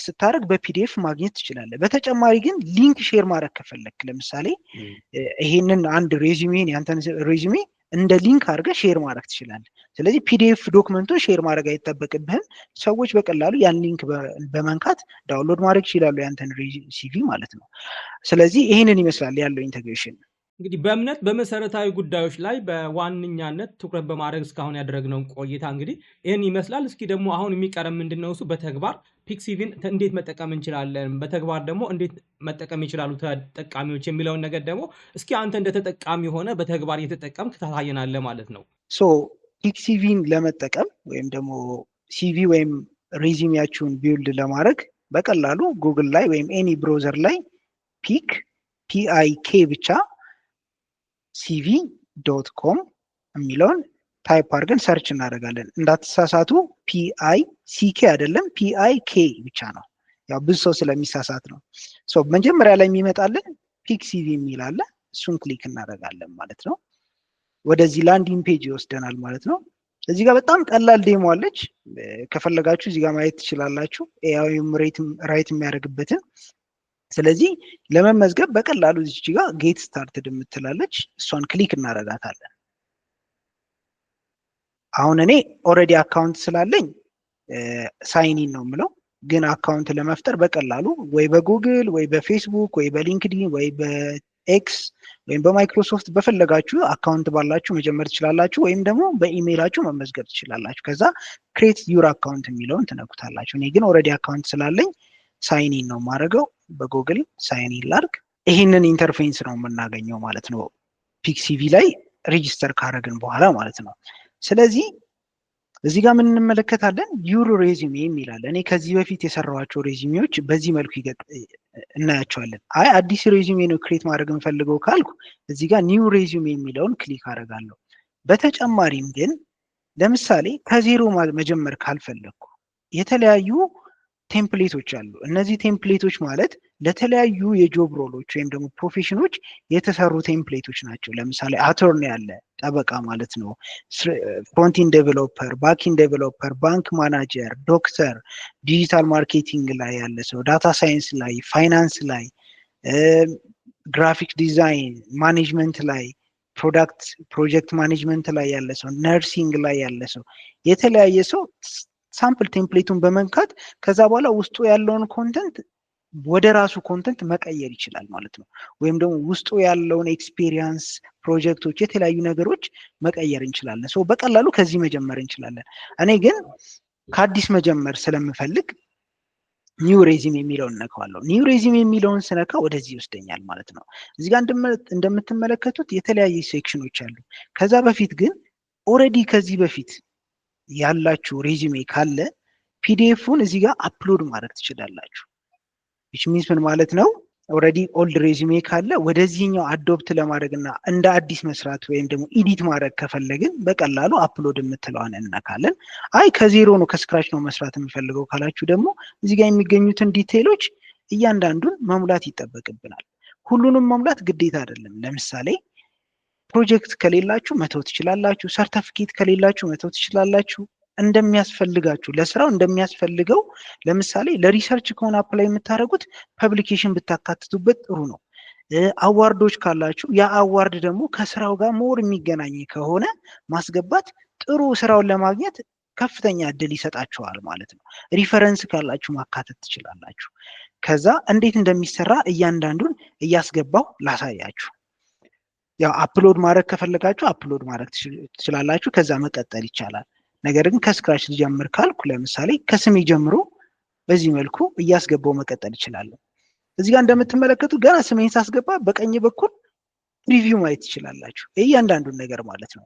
ስታደርግ በፒዲኤፍ ማግኘት ትችላለህ። በተጨማሪ ግን ሊንክ ሼር ማድረግ ከፈለክ፣ ለምሳሌ ይሄንን አንድ ሬዚሜን ያንተን ሬዚሜ እንደ ሊንክ አድርገህ ሼር ማድረግ ትችላለህ። ስለዚህ ፒዲኤፍ ዶክመንቱን ሼር ማድረግ አይጠበቅብህም። ሰዎች በቀላሉ ያን ሊንክ በመንካት ዳውንሎድ ማድረግ ይችላሉ ያንተን ሲቪ ማለት ነው። ስለዚህ ይህንን ይመስላል ያለው ኢንተግሬሽን። እንግዲህ በእምነት በመሰረታዊ ጉዳዮች ላይ በዋነኛነት ትኩረት በማድረግ እስካሁን ያደረግነውን ቆይታ እንግዲህ ይህን ይመስላል። እስኪ ደግሞ አሁን የሚቀረም ምንድነው? እሱ በተግባር ፒክሲቪን እንዴት መጠቀም እንችላለን፣ በተግባር ደግሞ እንዴት መጠቀም ይችላሉ ተጠቃሚዎች የሚለውን ነገር ደግሞ እስኪ አንተ እንደ ተጠቃሚ ሆነ በተግባር እየተጠቀምክ ታሳየናለህ ማለት ነው። ሶ ፒክሲቪን ለመጠቀም ወይም ደግሞ ሲቪ ወይም ሬዚሜያችሁን ቢውልድ ለማድረግ በቀላሉ ጉግል ላይ ወይም ኤኒ ብሮዘር ላይ PIK ብቻ cv.com የሚለውን ታይፕ አድርገን ሰርች እናደርጋለን። እንዳትሳሳቱ PICK አይደለም፣ PIK ብቻ ነው። ያው ብዙ ሰው ስለሚሳሳት ነው። ሶ መጀመሪያ ላይ የሚመጣልን ፒክሲቪ የሚል አለ። እሱን ክሊክ እናደርጋለን ማለት ነው። ወደዚህ ላንዲንግ ፔጅ ይወስደናል ማለት ነው። እዚህ ጋር በጣም ቀላል ዴሞ አለች። ከፈለጋችሁ እዚህ ጋር ማየት ትችላላችሁ፣ ኤአይም ራይት የሚያደርግበትን። ስለዚህ ለመመዝገብ በቀላሉ እዚች ጋር ጌት ስታርትድ የምትላለች፣ እሷን ክሊክ እናደርጋታለን። አሁን እኔ ኦልሬዲ አካውንት ስላለኝ ሳይኒን ነው የምለው። ግን አካውንት ለመፍጠር በቀላሉ ወይ በጉግል ወይ በፌስቡክ ወይ በሊንክዲን ወይ በኤክስ ወይም በማይክሮሶፍት በፈለጋችሁ አካውንት ባላችሁ መጀመር ትችላላችሁ፣ ወይም ደግሞ በኢሜይላችሁ መመዝገብ ትችላላችሁ። ከዛ ክሬት ዩር አካውንት የሚለውን ትነኩታላችሁ። እኔ ግን ኦልሬዲ አካውንት ስላለኝ ሳይኒን ነው የማደርገው። በጉግል ሳይኒን ላድርግ። ይህንን ኢንተርፌስ ነው የምናገኘው ማለት ነው ፒክሲቪ ላይ ሬጂስተር ካደረግን በኋላ ማለት ነው። ስለዚህ እዚህ ጋር ምን እንመለከታለን? ዩር ሬዚሜ የሚላል። እኔ ከዚህ በፊት የሰራኋቸው ሬዚሜዎች በዚህ መልኩ እናያቸዋለን። አይ አዲስ ሬዚሜ ነው ክሬት ማድረግ የምፈልገው ካልኩ እዚህ ጋር ኒው ሬዚሜ የሚለውን ክሊክ አደርጋለሁ። በተጨማሪም ግን ለምሳሌ ከዜሮ መጀመር ካልፈለግኩ የተለያዩ ቴምፕሌቶች አሉ። እነዚህ ቴምፕሌቶች ማለት ለተለያዩ የጆብ ሮሎች ወይም ደግሞ ፕሮፌሽኖች የተሰሩ ቴምፕሌቶች ናቸው። ለምሳሌ አቶርኒ ያለ ጠበቃ ማለት ነው፣ ፍሮንቲን ዴቨሎፐር፣ ባኪን ዴቨሎፐር፣ ባንክ ማናጀር፣ ዶክተር፣ ዲጂታል ማርኬቲንግ ላይ ያለ ሰው፣ ዳታ ሳይንስ ላይ፣ ፋይናንስ ላይ፣ ግራፊክ ዲዛይን ማኔጅመንት ላይ፣ ፕሮጀክት ማኔጅመንት ላይ ያለ ሰው፣ ነርሲንግ ላይ ያለ ሰው፣ የተለያየ ሰው ሳምፕል ቴምፕሌቱን በመንካት ከዛ በኋላ ውስጡ ያለውን ኮንተንት ወደ ራሱ ኮንተንት መቀየር ይችላል ማለት ነው። ወይም ደግሞ ውስጡ ያለውን ኤክስፒሪየንስ፣ ፕሮጀክቶች፣ የተለያዩ ነገሮች መቀየር እንችላለን። ሰው በቀላሉ ከዚህ መጀመር እንችላለን። እኔ ግን ከአዲስ መጀመር ስለምፈልግ ኒው ሬዚሜ የሚለውን እነካዋለሁ። ኒው ሬዚሜ የሚለውን ስነካ ወደዚህ ይወስደኛል ማለት ነው። እዚህ ጋር እንደምትመለከቱት የተለያዩ ሴክሽኖች አሉ። ከዛ በፊት ግን ኦልሬዲ ከዚህ በፊት ያላችሁ ሬዚሜ ካለ ፒዲኤፉን እዚህ ጋር አፕሎድ ማድረግ ትችላላችሁ። which means ምን ማለት ነው? ኦልሬዲ ኦልድ ሬዚሜ ካለ ወደዚህኛው አዶፕት ለማድረግ እና እንደ አዲስ መስራት ወይም ደግሞ ኢዲት ማድረግ ከፈለግን በቀላሉ አፕሎድ የምትለዋን እንነካለን። አይ ከዜሮ ነው ከስክራች ነው መስራት የምፈልገው ካላችሁ ደግሞ እዚህ ጋር የሚገኙትን ዲቴይሎች እያንዳንዱን መሙላት ይጠበቅብናል። ሁሉንም መሙላት ግዴታ አይደለም። ለምሳሌ ፕሮጀክት ከሌላችሁ መተው ትችላላችሁ። ሰርተፊኬት ከሌላችሁ መተው ትችላላችሁ። እንደሚያስፈልጋችሁ ለስራው እንደሚያስፈልገው፣ ለምሳሌ ለሪሰርች ከሆነ አፕላይ የምታደርጉት ፐብሊኬሽን ብታካትቱበት ጥሩ ነው። አዋርዶች ካላችሁ ያ አዋርድ ደግሞ ከስራው ጋር ሞር የሚገናኝ ከሆነ ማስገባት ጥሩ ስራውን ለማግኘት ከፍተኛ እድል ይሰጣችኋል ማለት ነው። ሪፈረንስ ካላችሁ ማካተት ትችላላችሁ። ከዛ እንዴት እንደሚሰራ እያንዳንዱን እያስገባው ላሳያችሁ። ያው አፕሎድ ማድረግ ከፈለጋችሁ አፕሎድ ማድረግ ትችላላችሁ። ከዛ መቀጠል ይቻላል። ነገር ግን ከስክራች ልጀምር ካልኩ ለምሳሌ ከስሜ ጀምሮ በዚህ መልኩ እያስገባው መቀጠል እችላለሁ። እዚህ ጋር እንደምትመለከቱ ገና ስሜን ሳስገባ በቀኝ በኩል ሪቪው ማየት ትችላላችሁ እያንዳንዱን ነገር ማለት ነው።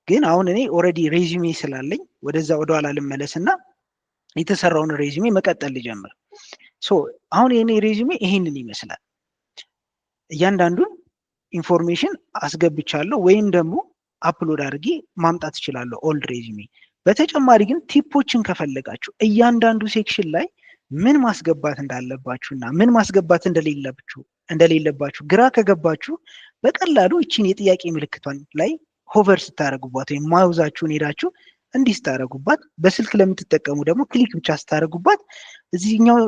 ግን አሁን እኔ ኦልሬዲ ሬዚሜ ስላለኝ ወደዛ ወደኋላ ልመለስና የተሰራውን ሬዚሜ መቀጠል ልጀምር። አሁን የኔ ሬዚሜ ይሄንን ይመስላል። እያንዳንዱን ኢንፎርሜሽን አስገብቻለሁ ወይም ደግሞ አፕሎድ አድርጌ ማምጣት እችላለሁ ኦልድ ሬዚሜ። በተጨማሪ ግን ቲፖችን ከፈለጋችሁ እያንዳንዱ ሴክሽን ላይ ምን ማስገባት እንዳለባችሁና ምን ማስገባት እንደሌለባችሁ ግራ ከገባችሁ በቀላሉ እቺን የጥያቄ ምልክቷን ላይ ሆቨር ስታደርጉባት ወይም ማውዛችሁን ሄዳችሁ እንዲህ ስታደርጉባት፣ በስልክ ለምትጠቀሙ ደግሞ ክሊክ ብቻ ስታደርጉባት እዚህኛው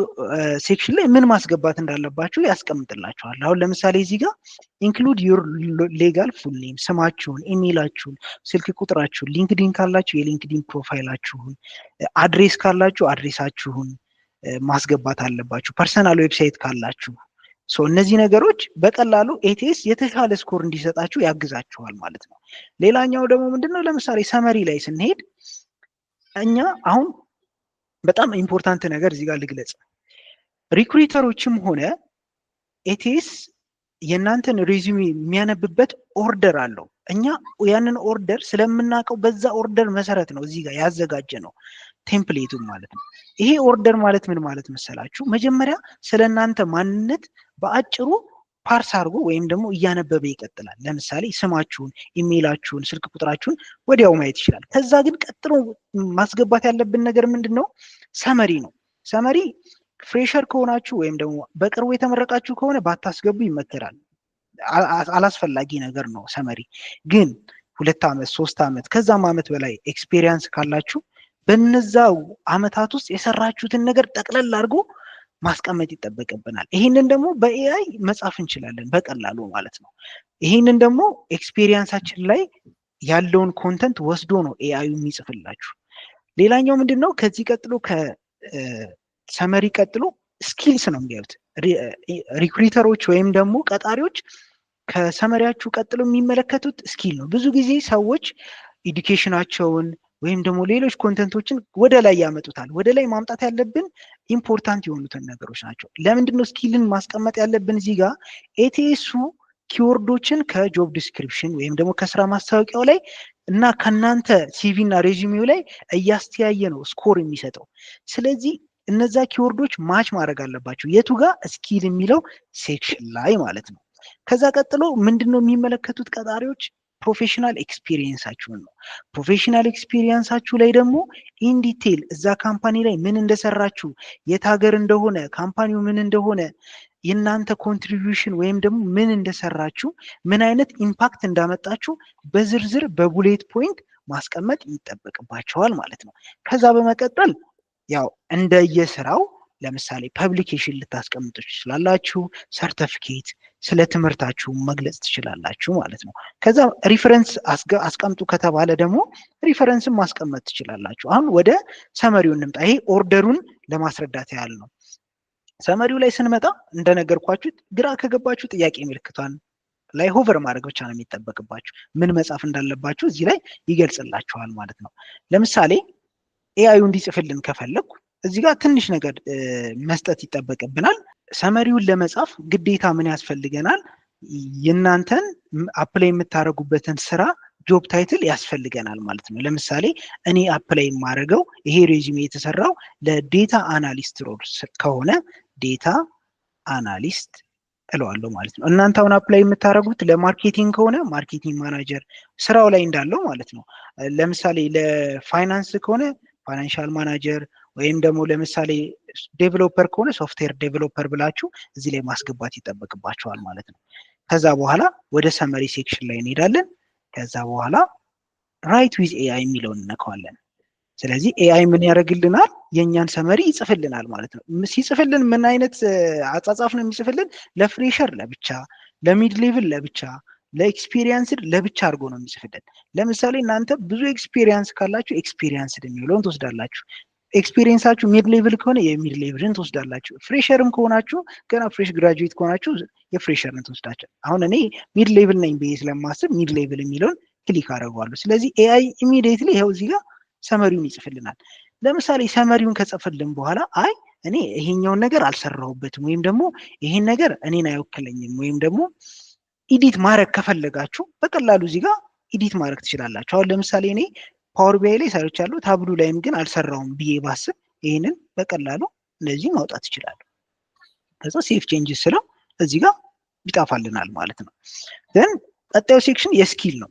ሴክሽን ላይ ምን ማስገባት እንዳለባችሁ ያስቀምጥላችኋል። አሁን ለምሳሌ እዚህ ጋር ኢንክሉድ ዩር ሌጋል ፉል ኔም፣ ስማችሁን፣ ኢሜይላችሁን፣ ስልክ ቁጥራችሁን፣ ሊንክዲን ካላችሁ የሊንክዲን ፕሮፋይላችሁን፣ አድሬስ ካላችሁ አድሬሳችሁን ማስገባት አለባችሁ። ፐርሰናል ዌብሳይት ካላችሁ እነዚህ ነገሮች በቀላሉ ኤቲኤስ የተሻለ ስኮር እንዲሰጣችሁ ያግዛችኋል ማለት ነው። ሌላኛው ደግሞ ምንድነው ለምሳሌ ሰመሪ ላይ ስንሄድ እኛ አሁን በጣም ኢምፖርታንት ነገር እዚህ ጋር ልግለጽ። ሪክሩተሮችም ሆነ ኤቲኤስ የእናንተን ሬዚዩሜ የሚያነብበት ኦርደር አለው። እኛ ያንን ኦርደር ስለምናውቀው በዛ ኦርደር መሰረት ነው እዚህ ጋር ያዘጋጀ ነው ቴምፕሌቱን ማለት ነው። ይሄ ኦርደር ማለት ምን ማለት መሰላችሁ? መጀመሪያ ስለ እናንተ ማንነት በአጭሩ ፓርስ አድርጎ ወይም ደግሞ እያነበበ ይቀጥላል። ለምሳሌ ስማችሁን፣ ኢሜይላችሁን፣ ስልክ ቁጥራችሁን ወዲያው ማየት ይችላል። ከዛ ግን ቀጥሎ ማስገባት ያለብን ነገር ምንድን ነው? ሰመሪ ነው። ሰመሪ ፍሬሸር ከሆናችሁ ወይም ደግሞ በቅርቡ የተመረቃችሁ ከሆነ ባታስገቡ ይመከራል። አላስፈላጊ ነገር ነው ሰመሪ። ግን 2 ዓመት 3 ዓመት ከዛም ዓመት በላይ ኤክስፔሪየንስ ካላችሁ በነዛው አመታት ውስጥ የሰራችሁትን ነገር ጠቅለል አድርጎ ማስቀመጥ ይጠበቅብናል። ይህንን ደግሞ በኤአይ መጻፍ እንችላለን በቀላሉ ማለት ነው። ይህንን ደግሞ ኤክስፔሪየንሳችን ላይ ያለውን ኮንተንት ወስዶ ነው ኤአዩ የሚጽፍላችሁ። ሌላኛው ምንድን ነው? ከዚህ ቀጥሎ ከሰመሪ ቀጥሎ ስኪልስ ነው የሚያዩት ሪክሩተሮች ወይም ደግሞ ቀጣሪዎች። ከሰመሪያችሁ ቀጥሎ የሚመለከቱት ስኪል ነው። ብዙ ጊዜ ሰዎች ኤዱኬሽናቸውን ወይም ደግሞ ሌሎች ኮንተንቶችን ወደ ላይ ያመጡታል። ወደ ላይ ማምጣት ያለብን ኢምፖርታንት የሆኑትን ነገሮች ናቸው። ለምንድነው ስኪልን ማስቀመጥ ያለብን? እዚህ ጋር ኤቲኤሱ ኪወርዶችን ከጆብ ዲስክሪፕሽን ወይም ደግሞ ከስራ ማስታወቂያው ላይ እና ከናንተ ሲቪ እና ሬዚዩሜው ላይ እያስተያየ ነው ስኮር የሚሰጠው። ስለዚህ እነዛ ኪወርዶች ማች ማድረግ አለባቸው የቱ ጋር? ስኪል የሚለው ሴክሽን ላይ ማለት ነው። ከዛ ቀጥሎ ምንድነው የሚመለከቱት ቀጣሪዎች? ፕሮፌሽናል ኤክስፒሪየንሳችሁን ነው። ፕሮፌሽናል ኤክስፒሪየንሳችሁ ላይ ደግሞ ኢን ዲቴል እዛ ካምፓኒ ላይ ምን እንደሰራችሁ፣ የት ሀገር እንደሆነ፣ ካምፓኒው ምን እንደሆነ፣ የእናንተ ኮንትሪቢዩሽን ወይም ደግሞ ምን እንደሰራችሁ፣ ምን አይነት ኢምፓክት እንዳመጣችሁ በዝርዝር በቡሌት ፖይንት ማስቀመጥ ይጠበቅባቸዋል ማለት ነው። ከዛ በመቀጠል ያው እንደየስራው ለምሳሌ ፐብሊኬሽን ልታስቀምጡ ትችላላችሁ። ሰርቲፊኬት፣ ስለ ትምህርታችሁ መግለጽ ትችላላችሁ ማለት ነው። ከዛ ሪፈረንስ አስቀምጡ ከተባለ ደግሞ ሪፈረንስን ማስቀመጥ ትችላላችሁ። አሁን ወደ ሰመሪው እንምጣ። ይሄ ኦርደሩን ለማስረዳት ያህል ነው። ሰመሪው ላይ ስንመጣ እንደነገርኳችሁ ግራ ከገባችሁ ጥያቄ ምልክቷን ላይ ሆቨር ማድረግ ብቻ ነው የሚጠበቅባችሁ። ምን መጻፍ እንዳለባችሁ እዚህ ላይ ይገልጽላችኋል ማለት ነው። ለምሳሌ ኤአዩ እንዲጽፍልን ከፈለኩ እዚህ ጋር ትንሽ ነገር መስጠት ይጠበቅብናል። ሰመሪውን ለመጻፍ ግዴታ ምን ያስፈልገናል? የእናንተን አፕላይ የምታደርጉበትን ስራ ጆብ ታይትል ያስፈልገናል ማለት ነው። ለምሳሌ እኔ አፕላይ የማደርገው ይሄ ሬዚሜ የተሰራው ለዴታ አናሊስት ሮል ከሆነ ዴታ አናሊስት እለዋለሁ ማለት ነው። እናንተ አሁን አፕላይ የምታደርጉት ለማርኬቲንግ ከሆነ ማርኬቲንግ ማናጀር ስራው ላይ እንዳለው ማለት ነው። ለምሳሌ ለፋይናንስ ከሆነ ፋይናንሻል ማናጀር ወይም ደግሞ ለምሳሌ ዴቨሎፐር ከሆነ ሶፍትዌር ዴቨሎፐር ብላችሁ እዚህ ላይ ማስገባት ይጠበቅባችኋል ማለት ነው። ከዛ በኋላ ወደ ሰመሪ ሴክሽን ላይ እንሄዳለን። ከዛ በኋላ ራይት ዊዝ ኤአይ የሚለውን እነካዋለን። ስለዚህ ኤአይ ምን ያደርግልናል? የእኛን ሰመሪ ይጽፍልናል ማለት ነው። ሲጽፍልን ምን አይነት አጻጻፍ ነው የሚጽፍልን? ለፍሬሸር ለብቻ፣ ለሚድ ሌቭል ለብቻ፣ ለኤክስፒሪየንስድ ለብቻ አድርጎ ነው የሚጽፍልን። ለምሳሌ እናንተ ብዙ ኤክስፒሪየንስ ካላችሁ ኤክስፒሪየንስድ የሚለውን ትወስዳላችሁ። ኤክስፒሪየንሳችሁ ሚድ ሌቭል ከሆነ የሚድ ሌቭልን ትወስዳላችሁ። ፍሬሸርም ከሆናችሁ ገና ፍሬሽ ግራጁዌት ከሆናችሁ የፍሬሸርን ትወስዳችሁ። አሁን እኔ ሚድ ሌቭል ነኝ ብዬ ስለማስብ ሚድ ሌቭል የሚለውን ክሊክ አደርገዋለሁ። ስለዚህ ኤአይ ኢሚዲየትሊ ይኸው እዚህ ጋር ሰመሪውን ይጽፍልናል። ለምሳሌ ሰመሪውን ከጽፍልን በኋላ አይ እኔ ይሄኛውን ነገር አልሰራሁበትም ወይም ደግሞ ይሄን ነገር እኔን አይወክለኝም ወይም ደግሞ ኢዲት ማድረግ ከፈለጋችሁ በቀላሉ እዚህ ጋር ኢዲት ማድረግ ትችላላችሁ። አሁን ለምሳሌ እኔ ፓወር ቢአይ ላይ ሰርቻለሁ፣ ታብሉ ላይም ግን አልሰራውም ብዬ ባስብ ይሄንን በቀላሉ እንደዚህ ማውጣት ይችላል። ከዛ ሴፍ ቼንጅስ ስለው እዚህ ጋር ይጣፋልናል ማለት ነው። ዘን ቀጣዩ ሴክሽን የስኪል ነው።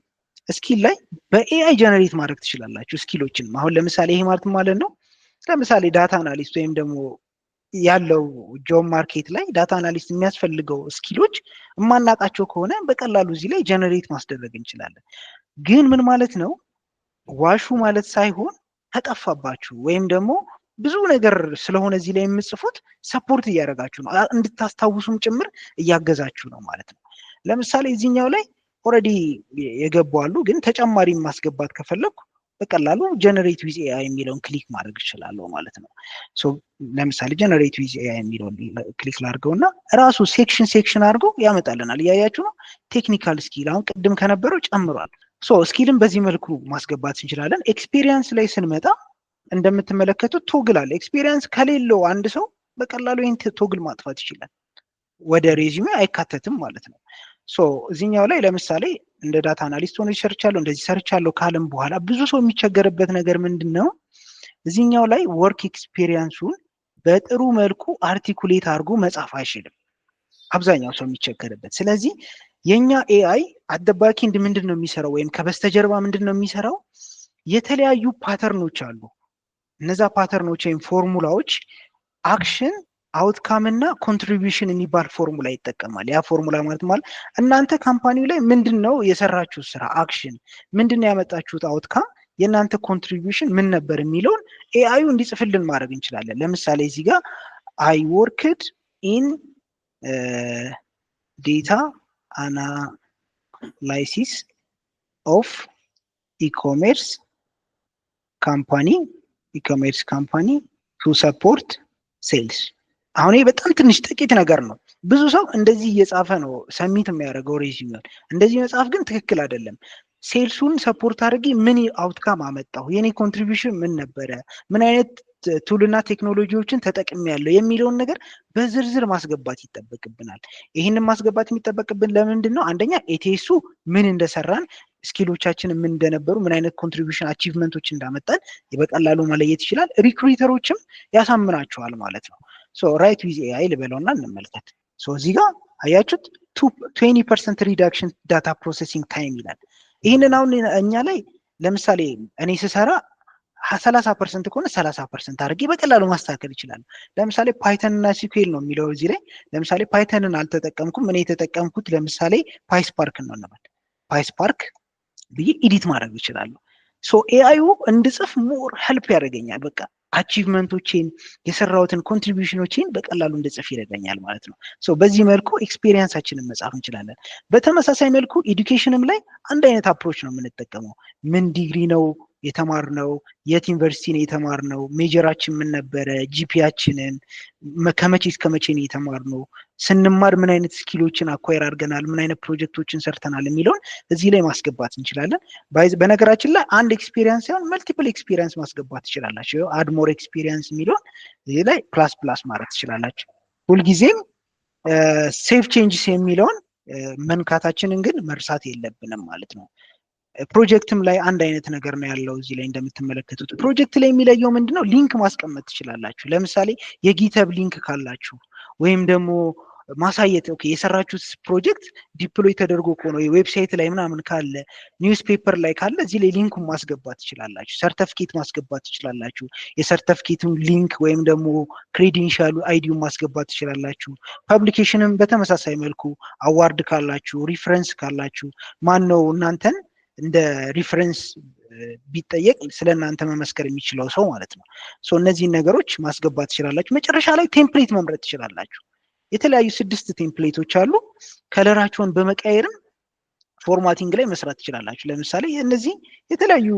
ስኪል ላይ በኤአይ ጀነሬት ማድረግ ትችላላችሁ ስኪሎችን። አሁን ለምሳሌ ይሄ ማለት ነው ለምሳሌ ዳታ አናሊስት ወይም ደግሞ ያለው ጆብ ማርኬት ላይ ዳታ አናሊስት የሚያስፈልገው ስኪሎች የማናውቃቸው ከሆነ በቀላሉ እዚህ ላይ ጀነሬት ማስደረግ እንችላለን። ግን ምን ማለት ነው ዋሹ ማለት ሳይሆን ተጠፋባችሁ ወይም ደግሞ ብዙ ነገር ስለሆነ እዚህ ላይ የምጽፉት ሰፖርት እያደረጋችሁ ነው፣ እንድታስታውሱም ጭምር እያገዛችሁ ነው ማለት ነው። ለምሳሌ እዚህኛው ላይ ኦልሬዲ የገቡ አሉ፣ ግን ተጨማሪ ማስገባት ከፈለኩ በቀላሉ ጀነሬት ዊዝ ኤአይ የሚለውን ክሊክ ማድረግ እችላለሁ ማለት ነው። ሶ ለምሳሌ ጀነሬት ዊዝ ኤአይ የሚለውን ክሊክ ላድርገውና ራሱ ሴክሽን አድርጎ ያመጣልናል። እያያችሁ ነው። ቴክኒካል ስኪል አሁን ቅድም ከነበረው ጨምሯል። ሶ ስኪልን በዚህ መልኩ ማስገባት እንችላለን። ኤክስፒሪየንስ ላይ ስንመጣ እንደምትመለከቱት ቶግል አለ። ኤክስፒሪየንስ ከሌለው አንድ ሰው በቀላሉ ይህን ቶግል ማጥፋት ይችላል፣ ወደ ሬዚሜ አይካተትም ማለት ነው። ሶ እዚህኛው ላይ ለምሳሌ እንደ ዳታ አናሊስት ሆኖ ሰርቻለሁ እንደዚህ ሰርቻለሁ ካለም በኋላ ብዙ ሰው የሚቸገርበት ነገር ምንድን ነው? እዚህኛው ላይ ወርክ ኤክስፒሪየንሱን በጥሩ መልኩ አርቲኩሌት አድርጎ መጻፍ አይችልም አብዛኛው ሰው የሚቸገርበት። ስለዚህ የኛ ኤአይ አደባኪንድ ምንድን ነው የሚሰራው ወይም ከበስተጀርባ ምንድን ነው የሚሰራው? የተለያዩ ፓተርኖች አሉ። እነዛ ፓተርኖች ወይም ፎርሙላዎች አክሽን አውትካም እና ኮንትሪቢዩሽን የሚባል ፎርሙላ ይጠቀማል። ያ ፎርሙላ ማለት እናንተ ካምፓኒው ላይ ምንድን ነው የሰራችሁት ስራ አክሽን፣ ምንድን ነው ያመጣችሁት አውትካም፣ የእናንተ ኮንትሪቢዩሽን ምን ነበር የሚለውን ኤአዩ እንዲጽፍልን ማድረግ እንችላለን። ለምሳሌ እዚህ ጋር አይ ወርክድ ኢን ዴታ አናላይሲስ ኦፍ ኢኮሜርስ ካምፓኒ ቱ ሰፖርት ሴልስ። አሁን ይሄ በጣም ትንሽ ጥቂት ነገር ነው። ብዙ ሰው እንደዚህ እየጻፈ ነው ሰሚት የሚያደርገው ሬዚዩሜን። እንደዚህ መጻፍ ግን ትክክል አይደለም። ሴልሱን ሰፖርት አድርጌ ምን አውትካም አመጣሁ፣ የኔ ኮንትሪቢዩሽን ምን ነበረ፣ ምን አይነት ቱልና ቴክኖሎጂዎችን ተጠቅሜያለሁ የሚለውን ነገር በዝርዝር ማስገባት ይጠበቅብናል። ይህንን ማስገባት የሚጠበቅብን ለምንድን ነው? አንደኛ ኤቲኤሱ ምን እንደሰራን፣ ስኪሎቻችን ምን እንደነበሩ፣ ምን አይነት ኮንትሪቢዩሽን አቺቭመንቶች እንዳመጣን በቀላሉ መለየት ይችላል። ሪክሩተሮችም ያሳምናቸዋል ማለት ነው። ሶ ራይት ዊዝ ኤአይ ልበለውና እንመልከት። ሶ እዚህ ጋር አያችሁት 20% ሪዳክሽን ዳታ ፕሮሰሲንግ ታይም ይላል። ይህንን አሁን እኛ ላይ ለምሳሌ እኔ ስሰራ 30% ከሆነ 30% አድርጌ በቀላሉ ማስተካከል ይችላል። ለምሳሌ ፓይተን እና ሲኩዌል ነው የሚለው እዚህ ላይ። ለምሳሌ ፓይተንን አልተጠቀምኩም፣ እኔ የተጠቀምኩት ለምሳሌ ፓይስፓርክ ነው እንበል። ፓይስፓርክ ብዬ ኤዲት ማድረግ ይችላሉ። ሶ ኤአዩ እንድጽፍ ሞር ሄልፕ ያደርገኛል። በቃ አቺቭመንቶቼን የሰራሁትን ኮንትሪቢዩሽኖቼን በቀላሉ እንድጽፍ ይረዳኛል ማለት ነው። ሶ በዚህ መልኩ ኤክስፔሪየንሳችንን መጻፍ እንችላለን። በተመሳሳይ መልኩ ኤዱኬሽንም ላይ አንድ አይነት አፕሮች ነው የምንጠቀመው። ምን ዲግሪ ነው የተማርነው፣ የት ዩኒቨርሲቲ ነው የተማርነው፣ ሜጀራችን ምን ነበረ፣ ጂፒያችንን ከመቼ እስከ መቼ ነው የተማርነው፣ ስንማር ምን አይነት ስኪሎችን አኳየር አድርገናል፣ ምን አይነት ፕሮጀክቶችን ሰርተናል የሚለውን እዚህ ላይ ማስገባት እንችላለን። በነገራችን ላይ አንድ ኤክስፒሪየንስ ሳይሆን መልቲፕል ኤክስፒሪየንስ ማስገባት ትችላላችሁ። አድሞር ኤክስፒሪየንስ የሚለውን እዚህ ላይ ፕላስ ማድረግ ትችላላችሁ። ሁልጊዜም ሴፍ ቼንጅስ የሚለውን መንካታችንን ግን መርሳት የለብንም ማለት ነው። ፕሮጀክትም ላይ አንድ አይነት ነገር ነው ያለው። እዚህ ላይ እንደምትመለከቱት ፕሮጀክት ላይ የሚለየው ምንድነው? ሊንክ ማስቀመጥ ትችላላችሁ። ለምሳሌ የጊተብ ሊንክ ካላችሁ ወይም ደግሞ ማሳየት የሰራችሁት ፕሮጀክት ዲፕሎይ ተደርጎ ከሆነ ዌብሳይት ላይ ምናምን ካለ፣ ኒውስ ፔፐር ላይ ካለ እዚህ ላይ ሊንኩን ማስገባት ትችላላችሁ። ሰርተፍኬት ማስገባት ትችላላችሁ። የሰርተፍኬቱን ሊንክ ወይም ደግሞ ክሬዲንሻሉ አይዲውን ማስገባት ትችላላችሁ። ፐብሊኬሽንም በተመሳሳይ መልኩ አዋርድ ካላችሁ፣ ሪፈረንስ ካላችሁ ማን ነው እናንተን እንደ ሪፈረንስ ቢጠየቅ ስለ እናንተ መመስከር የሚችለው ሰው ማለት ነው። ሶ እነዚህን ነገሮች ማስገባት ትችላላችሁ። መጨረሻ ላይ ቴምፕሌት መምረጥ ትችላላችሁ። የተለያዩ 6 ቴምፕሌቶች አሉ። ከለራቸውን በመቀየርም ፎርማቲንግ ላይ መስራት ትችላላችሁ። ለምሳሌ እነዚህ የተለያዩ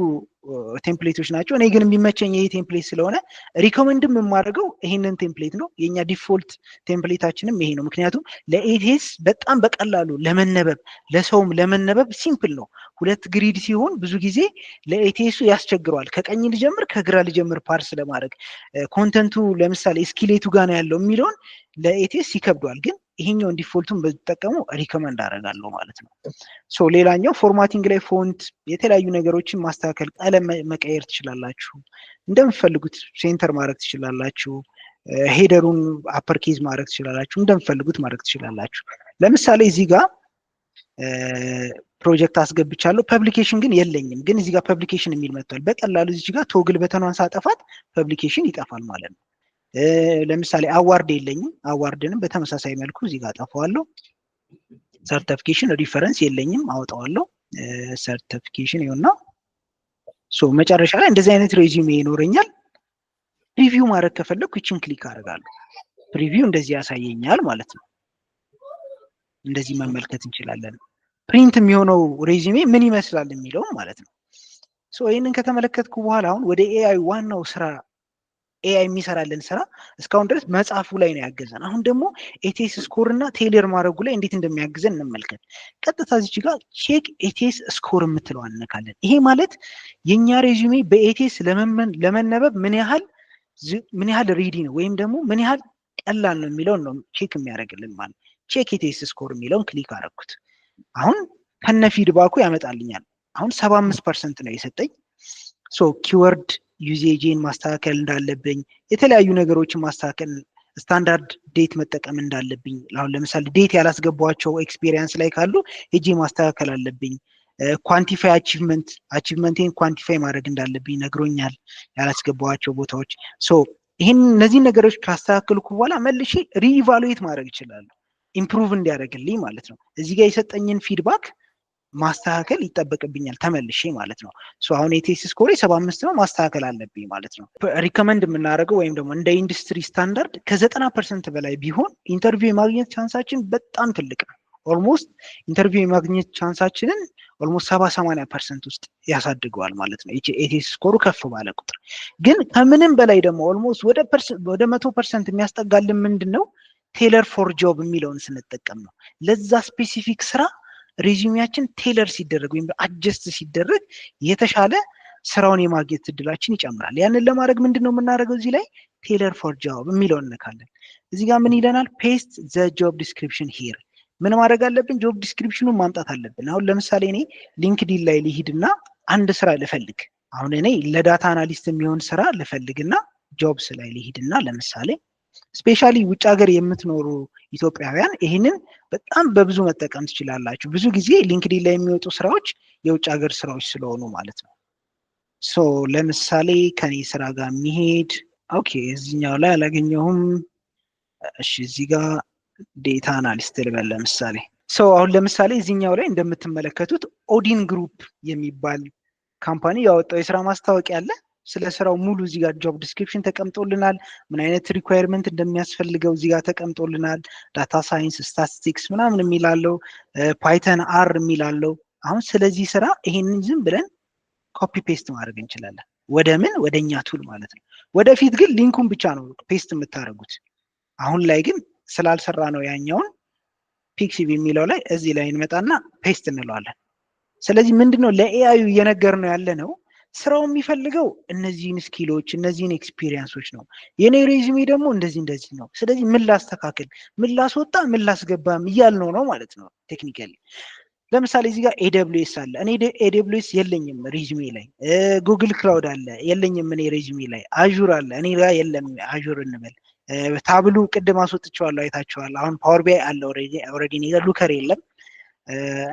ቴምፕሌቶች ናቸው። እኔ ግን የሚመቸኝ ይሄ ቴምፕሌት ስለሆነ ሪኮመንድም የማደርገው ይሄንን ቴምፕሌት ነው። የኛ ዲፎልት ቴምፕሌታችንም ይሄ ነው። ምክንያቱም ለኤቲኤስ በጣም በቀላሉ ለመነበብ ለሰውም ለመነበብ ሲምፕል ነው። ሁለት ግሪድ ሲሆን ብዙ ጊዜ ለኤቲኤሱ ያስቸግረዋል። ከቀኝ ልጀምር ከግራ ልጀምር ፓርስ ለማድረግ ኮንተንቱ ለምሳሌ ስኪሌቱ ጋር ነው ያለው የሚለውን ለኤቲኤስ ይከብደዋል። ግን ይሄኛውን ዲፎልቱን በተጠቀሙ ሪከመንድ አደርጋለሁ ማለት ነው። ሶ ሌላኛው ፎርማቲንግ ላይ ፎንት የተለያዩ ነገሮችን ማስተካከል፣ ቀለም መቀየር ትችላላችሁ። እንደምትፈልጉት ሴንተር ማድረግ ትችላላችሁ። ሄደሩን አፐር ኬዝ ማድረግ ትችላላችሁ። እንደምትፈልጉት ማድረግ ትችላላችሁ። ለምሳሌ እዚህ ጋር ፕሮጀክት አስገብቻለሁ። ፐብሊኬሽን ግን የለኝም። ግን እዚህ ጋር ፐብሊኬሽን የሚል መጥቷል። በቀላሉ እዚህ ጋር ቶግል በተኗን ሳጠፋት ፐብሊኬሽን ይጠፋል ማለት ነው። ለምሳሌ አዋርድ የለኝም። አዋርድንም በተመሳሳይ መልኩ እዚህ ጋር አጠፋዋለሁ። ሰርቲፊኬሽን ሪፈረንስ የለኝም፣ አወጣዋለሁ። ሰርቲፊኬሽን ይሁንና ሶ መጨረሻ ላይ እንደዚህ አይነት ሬዚዩሜ ይኖረኛል። ፕሪቪው ማድረግ ከፈለኩ ይችን ክሊክ አደርጋለሁ። ፕሪቪው እንደዚህ ያሳየኛል ማለት ነው። እንደዚህ መመልከት እንችላለን። ፕሪንት የሚሆነው ሬዚዩሜ ምን ይመስላል የሚለው ማለት ነው። ሶ ይህንን ከተመለከትኩ በኋላ አሁን ወደ ኤአይ ዋናው ስራ ኤአይ የሚሰራልን ስራ እስካሁን ድረስ መጽሐፉ ላይ ነው ያገዘን። አሁን ደግሞ ኤቲኤስ ስኮር እና ቴይለር ማድረጉ ላይ እንዴት እንደሚያግዘን እንመልከት። ቀጥታ እዚች ጋር ቼክ ኤቲኤስ ስኮር የምትለው እንነካለን። ይሄ ማለት የኛ ሬዚዩሜ በኤቲኤስ ለመነበብ ምን ያህል ሪዲ ነው ወይም ደግሞ ምን ያህል ቀላል ነው የሚለውን ነው ቼክ የሚያደርግልን ማለት። ቼክ ኤቲኤስ ስኮር የሚለውን ክሊክ አደረኩት። አሁን ከነ ፊድባኩ ያመጣልኛል። አሁን 75% ነው የሰጠኝ። ሶ ኪወርድ ዩዜጅን ማስተካከል እንዳለብኝ፣ የተለያዩ ነገሮችን ማስተካከል፣ ስታንዳርድ ዴት መጠቀም እንዳለብኝ፣ አሁን ለምሳሌ ዴት ያላስገባቸው ኤክስፔሪየንስ ላይ ካሉ ሄጄ ማስተካከል አለብኝ። ኳንቲፋይ አቺቭመንቴን ኳንቲፋይ ማድረግ እንዳለብኝ ነግሮኛል፣ ያላስገባቸው ቦታዎች። ሶ ይህን እነዚህን ነገሮች ካስተካከልኩ በኋላ መልሼ ሪኢቫሉዌት ማድረግ ይችላሉ፣ ኢምፕሩቭ እንዲያደርግልኝ ማለት ነው። እዚህ ጋር የሰጠኝን ፊድባክ ማስተካከል ይጠበቅብኛል ተመልሼ ማለት ነው። አሁን የቴስ ስኮር 75 ነው፣ ማስተካከል አለብኝ ማለት ነው። ሪከመንድ የምናደርገው ወይም ደግሞ እንደ ኢንዱስትሪ ስታንዳርድ ከ90% በላይ ቢሆን ኢንተርቪው የማግኘት ቻንሳችን በጣም ትልቅ ነው። ኦልሞስት ኢንተርቪው የማግኘት ቻንሳችንን ኦልሞስት 70-80% ውስጥ ያሳድገዋል ማለት ነው። የቴስ ስኮሩ ከፍ ባለ ቁጥር ግን ከምንም በላይ ደግሞ ኦልሞስት ወደ 100% የሚያስጠጋልን ምንድን ነው? ቴይለር ፎር ጆብ የሚለውን ስንጠቀም ነው። ለዛ ስፔሲፊክ ስራ ሬዚዩሚያችን ቴይለር ሲደረግ ወይም አጀስት ሲደረግ የተሻለ ስራውን የማግኘት እድላችን ይጨምራል። ያንን ለማድረግ ምንድን ነው የምናደርገው? እዚህ ላይ ቴይለር ፎር ጆብ የሚለውን እንነካለን። እዚህ ጋር ምን ይለናል? ፔስት ዘ ጆብ ዲስክሪፕሽን ሂር። ምን ማድረግ አለብን? ጆብ ዲስክሪፕሽኑን ማምጣት አለብን። አሁን ለምሳሌ እኔ ሊንክዲን ላይ ልሂድና አንድ ስራ ልፈልግ። አሁን እኔ ለዳታ አናሊስት የሚሆን ስራ ልፈልግና ጆብስ ላይ ልሂድና ለምሳሌ ስፔሻሊ ውጭ ሀገር የምትኖሩ ኢትዮጵያውያን ይህንን በጣም በብዙ መጠቀም ትችላላችሁ። ብዙ ጊዜ ሊንክዲን ላይ የሚወጡ ስራዎች የውጭ ሀገር ስራዎች ስለሆኑ ማለት ነው። ሶ ለምሳሌ ከኔ ስራ ጋር የሚሄድ ኦኬ፣ እዚህኛው ላይ አላገኘሁም። እሺ፣ እዚህ ጋር ዴታ አናሊስት ልበል ለምሳሌ። ሶ አሁን ለምሳሌ እዚህኛው ላይ እንደምትመለከቱት ኦዲን ግሩፕ የሚባል ካምፓኒ ያወጣው የስራ ማስታወቂያ አለ። ስለ ስራው ሙሉ እዚህ ጋር ጆብ ዲስክሪፕሽን ተቀምጦልናል። ምን አይነት ሪኳየርመንት እንደሚያስፈልገው እዚህ ጋር ተቀምጦልናል። ዳታ ሳይንስ፣ ስታቲስቲክስ ምናምን የሚላለው፣ ፓይተን አር የሚላለው። አሁን ስለዚህ ስራ ይሄንን ዝም ብለን ኮፒ ፔስት ማድረግ እንችላለን። ወደ ምን? ወደኛ ቱል ማለት ነው። ወደፊት ግን ሊንኩን ብቻ ነው ፔስት የምታደርጉት። አሁን ላይ ግን ስላልሰራ ነው ያኛውን ፒክሲቪ የሚለው ላይ እዚህ ላይ እንመጣና ፔስት እንለዋለን። ስለዚህ ምንድነው ለኤአዩ እየነገር ነው ያለ ነው ስራው የሚፈልገው እነዚህን ስኪሎች እነዚህን ኤክስፒሪየንሶች ነው። የኔ ሬዚሜ ደግሞ እንደዚህ ነው። ስለዚህ ምን ላስተካክል፣ ምን ላስወጣ፣ ምን ላስገባም እያልነው ነው ማለት ነው ቴክኒካሊ። ለምሳሌ እዚህ ጋር ኤደብሊውኤስ አለ። እኔ ኤደብሊውኤስ የለኝም ሬዚሜ ላይ። ጉግል ክላውድ አለ የለኝም እኔ ሬዚሜ ላይ። አዡር አለ እኔ ጋር የለም አዡር እንበል። ታብሉ ቅድም አስወጥቼዋለሁ አይታችኋል። አሁን ፓወር ቢአይ አለ ኦልሬዲ እኔ ጋር ሉከር የለም።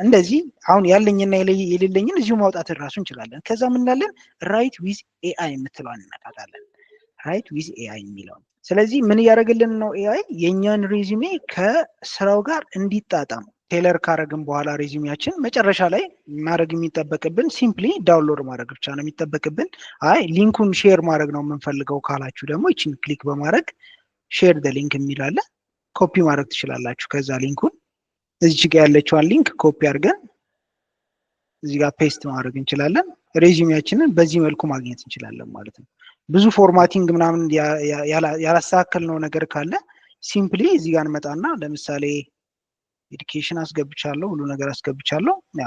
እንደዚህ አሁን ያለኝና የሌለኝን እዚሁ ማውጣት እራሱ እንችላለን። ከዛ ምን እንላለን? ራይት ዊዝ ኤአይ የምትለዋን እንነካታለን። ራይት ዊዝ ኤአይ የሚለውን። ስለዚህ ምን እያደረግልን ነው? ኤአይ የእኛን ሬዚሜ ከስራው ጋር እንዲጣጣም ቴይለር ካረግን በኋላ ሬዚሜያችን መጨረሻ ላይ ማድረግ የሚጠበቅብን ሲምፕሊ ዳውንሎድ ማድረግ ብቻ ነው የሚጠበቅብን። አይ ሊንኩን ሼር ማድረግ ነው የምንፈልገው ካላችሁ ደግሞ ይችን ክሊክ በማድረግ ሼር ደ ሊንክ የሚላለ ኮፒ ማድረግ ትችላላችሁ። ከዛ ሊንኩን እዚች ጋር ያለችዋን ሊንክ ኮፒ አድርገን እዚህ ጋር ፔስት ማድረግ እንችላለን። ሬዚዩሜያችንን በዚህ መልኩ ማግኘት እንችላለን ማለት ነው። ብዙ ፎርማቲንግ ምናምን ያላስተካከልነው ነገር ካለ ሲምፕሊ እዚህ ጋር እንመጣና ለምሳሌ ኤዱኬሽን አስገብቻለሁ፣ ሁሉ ነገር አስገብቻለሁ። ያ